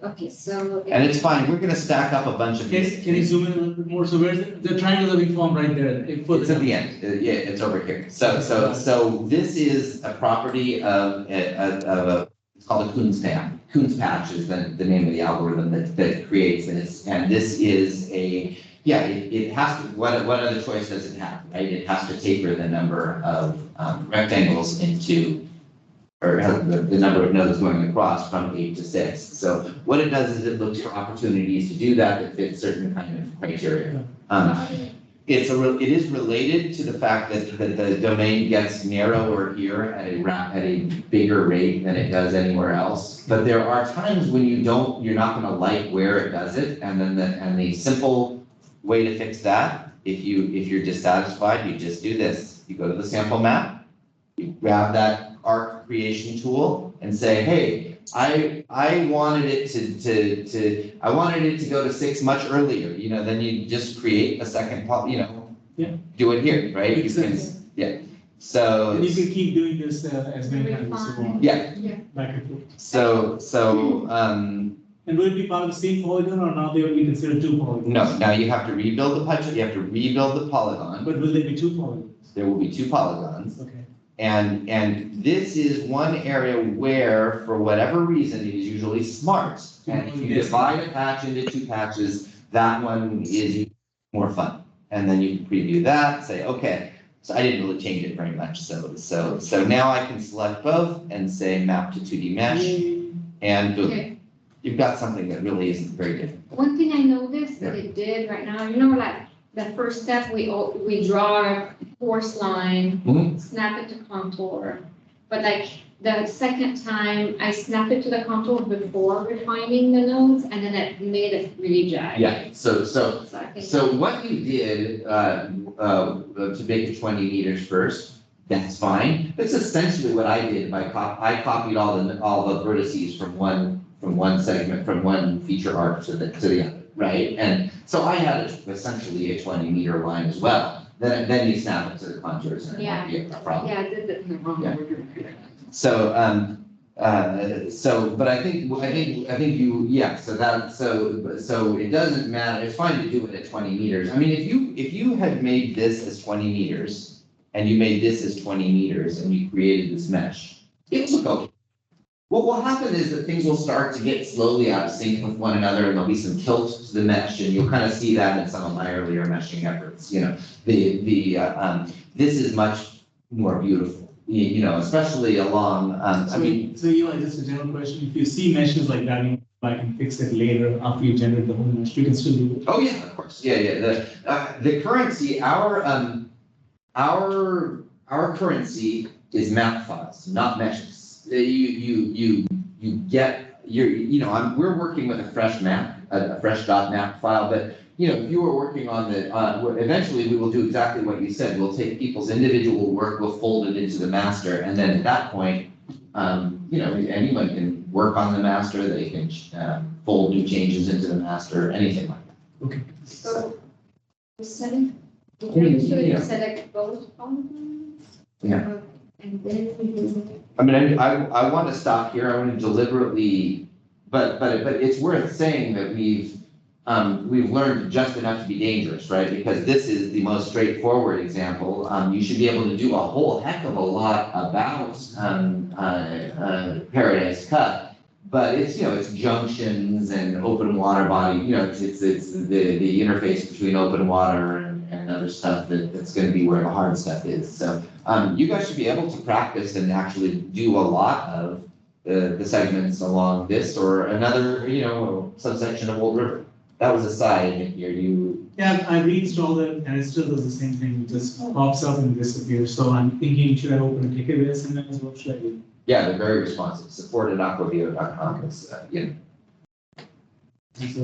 Speaker 5: Okay, so.
Speaker 1: And it's fine, we're gonna stack up a bunch of these.
Speaker 6: Can you zoom in a little bit more? So where's the triangles are being formed right there?
Speaker 1: It's at the end, yeah, it's over here. So this is a property of a, it's called a Kuhn's patch. Kuhn's patch is the name of the algorithm that creates this. And this is a, yeah, it has to, what other choice does it have, right? It has to taper the number of rectangles into, or the number of nodes going across from 8 to 6. So what it does is it looks for opportunities to do that fit certain kind of criteria. It is related to the fact that the domain gets narrower here at a bigger rate than it does anywhere else. But there are times when you're not gonna like where it does it, and then the simple way to fix that, if you're dissatisfied, you just do this. You go to the sample map, you grab that arc creation tool and say, hey, I wanted it to go to 6 much earlier, then you just create a second,
Speaker 6: Yeah.
Speaker 1: do it here, right?
Speaker 6: Makes
Speaker 1: You can,
Speaker 6: sense.
Speaker 1: yeah, so,
Speaker 6: And you can keep doing this as many times as you want.
Speaker 1: yeah,
Speaker 6: Back and forth.
Speaker 1: so,
Speaker 6: And will it be part of the same polygon or now they will be considered 2 polygons?
Speaker 1: no, now you have to rebuild the budget, you have to rebuild the polygon,
Speaker 6: But will there be 2 polygons?
Speaker 1: there will be 2 polygons.
Speaker 6: Okay.
Speaker 1: And this is one area where, for whatever reason, it is usually smart. And if you divide a patch into 2 patches, that one is more fun. And then you can preview that, say, okay, so I didn't really change it very much. So now I can select both and say map to 2D mesh, and boom.
Speaker 5: Okay.
Speaker 1: You've got something that really isn't very different.
Speaker 5: One thing I noticed that it did right now, like the first step, we draw a course line,
Speaker 1: Mhm.
Speaker 5: snap it to contour. But like the second time, I snapped it to the contour before refining the nodes, and then it made it really jagged.
Speaker 1: Yeah, so
Speaker 5: I think.
Speaker 1: So what you did, to make it 20 meters first, that's fine. That's essentially what I did by I copied all the vertices from one segment, from one feature arc to the other, right? And so I had essentially a 20-meter line as well. Then you snap it to the contours and it won't be a problem.
Speaker 5: Yeah, I did it in the wrong
Speaker 1: Yeah.
Speaker 5: order.
Speaker 1: So, but I think you, yeah, so it doesn't matter, it's fine to do it at 20 meters. I mean, if you had made this as 20 meters and you made this as 20 meters and you created this mesh, it would look okay. What will happen is that things will start to get slowly out of sync with one another, and there'll be some tilt to the mesh, and you'll kind of see that in some of my earlier meshing efforts, this is much more beautiful, especially along, I mean.
Speaker 6: So Eli, just a general question, if you see meshes like that, I can fix it later after you generate the whole mesh, you can still do it.
Speaker 1: Oh, yeah, of course, yeah. The currency, our currency is map files, not meshes. You get, we're working with a fresh map, a fresh .map file, but, if you were working on eventually we will do exactly what you said. We'll take people's individual work, we'll fold it into the master, and then at that point, anyone can work on the master, they can fold new changes into the master, anything like that.
Speaker 6: Okay.
Speaker 5: So, you select,
Speaker 1: Yeah.
Speaker 5: select both polygons?
Speaker 1: Yeah.
Speaker 5: And then we do.
Speaker 1: I mean, I want to stop here, I want to deliberately, but it's worth saying that we've learned just enough to be dangerous, right? Because this is the most straightforward example. You should be able to do a whole heck of a lot about Paradise Cup, but it's junctions and open water body, it's the interface between open water and other stuff that's going to be where the hard stuff is. So you guys should be able to practice and actually do a lot of the segments along this or another, subsection of Old River. That was a side here,
Speaker 6: Yeah, I reinstalled it and it still does the same thing, it just pops up and disappears. So I'm thinking, should I open a ticket SMS? What should I do?
Speaker 1: yeah, they're very responsive, support@aquavio.com is,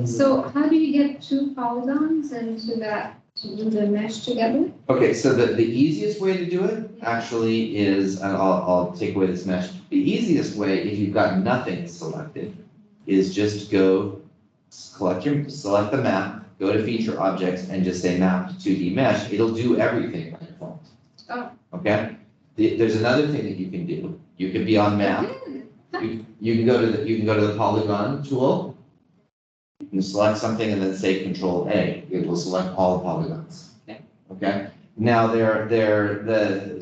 Speaker 5: So how do you get two polygons into that, to do the mesh together?
Speaker 1: Okay, so the easiest way to do it actually is, and I'll take away this mesh. The easiest way, if you've got nothing selected, is just go select the map, go to feature objects and just say map to 2D mesh. It'll do everything by default.
Speaker 5: Oh.
Speaker 1: Okay? There's another thing that you can do. You can be on map. You can go to the polygon tool. You can select something and then say Control A. It will select all the polygons. Okay? Now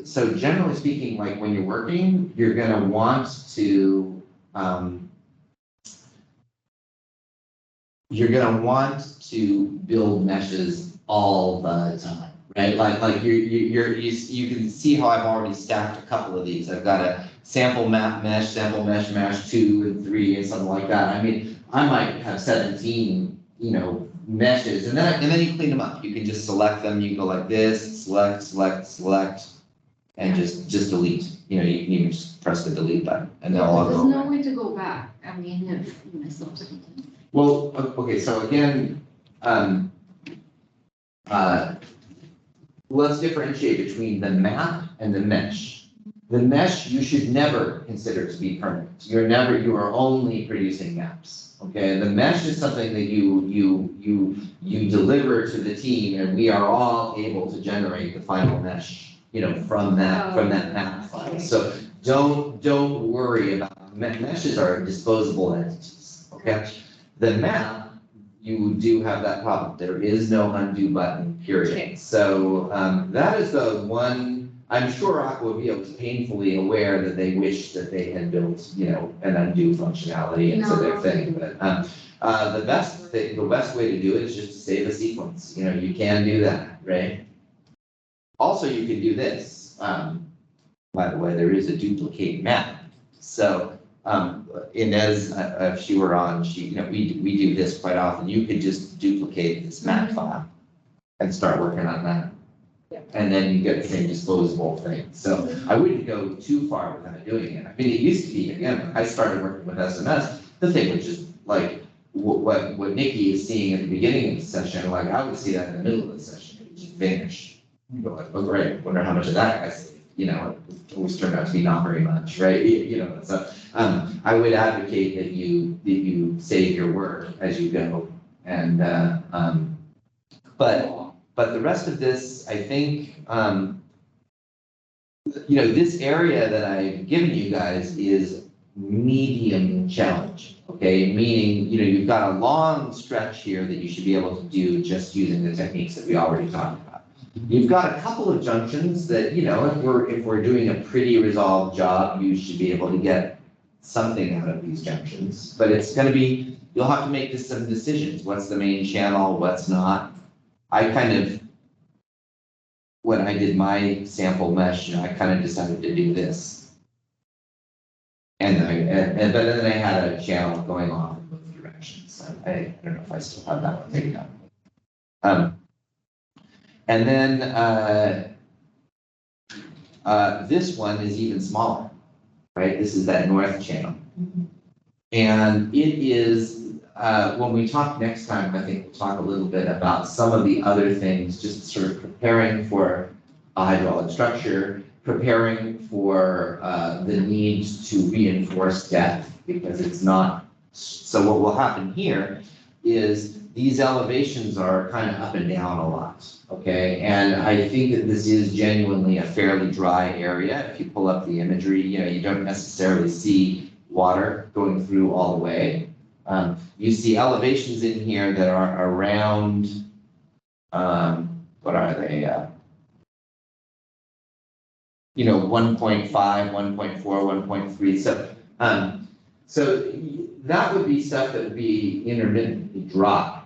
Speaker 1: so generally speaking, like when you're working, you're gonna want to build meshes all the time, right? Like you can see how I've already stacked a couple of these. I've got a sample map mesh, sample mesh 2 and 3 and something like that. I mean, I might have 17, meshes, and then you clean them up. You can just select them. You can go like this, select, and just delete. You can even just press the delete button, and they'll all go
Speaker 8: There's no
Speaker 1: away.
Speaker 8: way to go back. I mean, if you mess up something.
Speaker 1: Well, okay, so again, let's differentiate between the map and the mesh. The mesh you should never consider to be permanent. You are only producing maps. Okay, the mesh is something that you deliver to the team, and we are all able to generate the final mesh, from that map file. So don't worry about meshes are disposable entities. Okay, the map, you do have that problem. There is no undo button, period.
Speaker 3: Okay.
Speaker 1: So that is the one. I'm sure Aquavio was painfully aware that they wish that they had built, an undo functionality into their thing. But the best way to do it is just to save a sequence. You can do that, right? Also, you can do this. By the way, there is a duplicate map. So Inez, if she were on, we do this quite often. You could just duplicate this map file and start working on that. And then you get the same disposable thing. So I wouldn't go too far without doing it. I mean, it used to be, again, when I started working with SMS, the thing was just like what Nikki is seeing at the beginning of the session, like I would see that in the middle of the session, it would just vanish. You go like, oh great, wonder how much of that guy's, it always turned out to be not very much, right? So I would advocate that you save your work as you go. And but the rest of this, I think, this area that I've given you guys is medium challenge, okay? Meaning, you've got a long stretch here that you should be able to do just using the techniques that we already talked about. You've got a couple of junctions that, if we're doing a pretty resolved job, you should be able to get something out of these junctions. But it's going to be, you'll have to make some decisions. What's the main channel? What's not? When I did my sample mesh, I kind of decided to do this. But then I had a channel going off in both directions. dimensions. I don't know if I still have that one, maybe not. And then this one is even smaller, right? This is that north channel. And it is, when we talk next time, I think we'll talk a little bit about some of the other things, just sort of preparing for a hydraulic structure, preparing for the need to reinforce depth, because it's not. So what will happen here is these elevations are kind of up and down a lot, okay? And I think that this is genuinely a fairly dry area. If you pull up the imagery, you don't necessarily see water going through all the way. You see elevations in here that are around, what are they? 1.5, 1.4, 1.3. So that would be stuff that would be intermittently dry.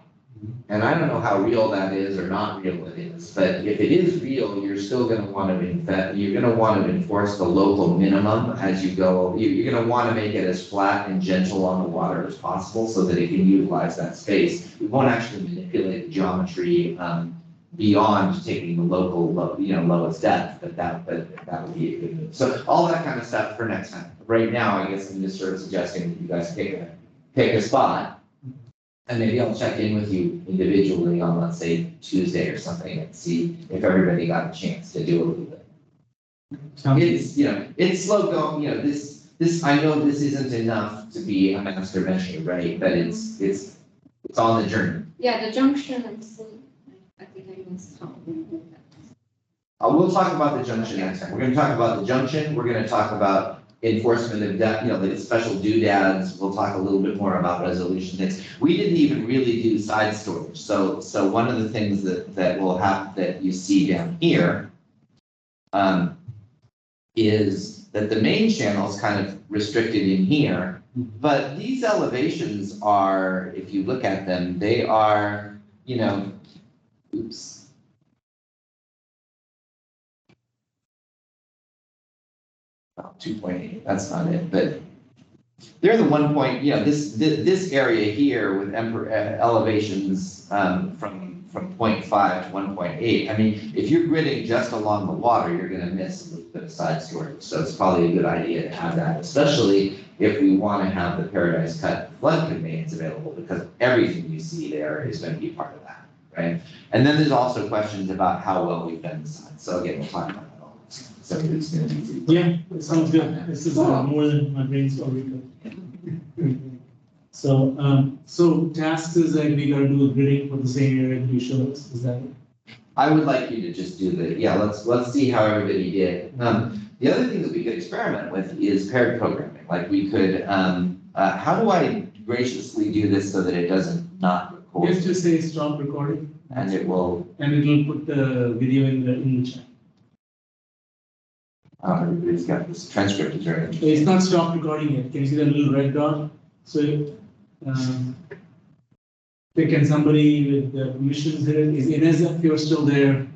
Speaker 1: And I don't know how real that is or not real it is, but if it is real, you're still going to want to enforce the local minimum as you go. You're going to want to make it as flat and gentle on the water as possible so that it can utilize that space. We won't actually manipulate the geometry beyond taking the local, lowest depth, but that would be a good move. So all that kind of stuff for next time. Right now, I guess I'm just sort of suggesting that you guys pick a spot. And maybe I'll check in with you individually on, let's say, Tuesday or something and see if everybody got a chance to do a little bit. It's, it's slow going, this, I know this isn't enough to be a master measure, right? But it's on the journey.
Speaker 5: Yeah, the junction, I think I missed something.
Speaker 1: We'll talk about the junction next time. We're gonna talk about the junction, we're gonna talk about enforcement of the special doodads. We'll talk a little bit more about resolution things. We didn't even really do side storage. So one of the things that will happen that you see down here is that the main channel is kind of restricted in here, but these elevations are, if you look at them, they are, oops. 2.8, that's not it, but they're the 1 point, this area here with elevations from 0.5 to 1.8. I mean, if you're gridding just along the water, you're going to miss a little bit of side storage. So it's probably a good idea to have that, especially if we want to have the Paradise Cut flood conveyance available, because everything you see there is going to be part of that, right? And then there's also questions about how well we've done the side. So again, we'll talk about that. So it's going to be.
Speaker 6: Yeah, it sounds good. This is more than my brain's already. So tasks is like we gotta do a gridding for the same area that you showed us. Is that it?
Speaker 1: I would like you to just do let's see how everybody did. The other thing that we could experiment with is paired programming. Like we could, how do I graciously do this so that it doesn't not record?
Speaker 6: You have to say stop recording.
Speaker 1: And it will.
Speaker 6: And it will put the video in the chat.
Speaker 1: Everybody's got this transcript, is very interesting.
Speaker 6: It's not stop recording yet. Can you see the little red dot? So, can somebody with the permissions here, is Inez, if you're still there,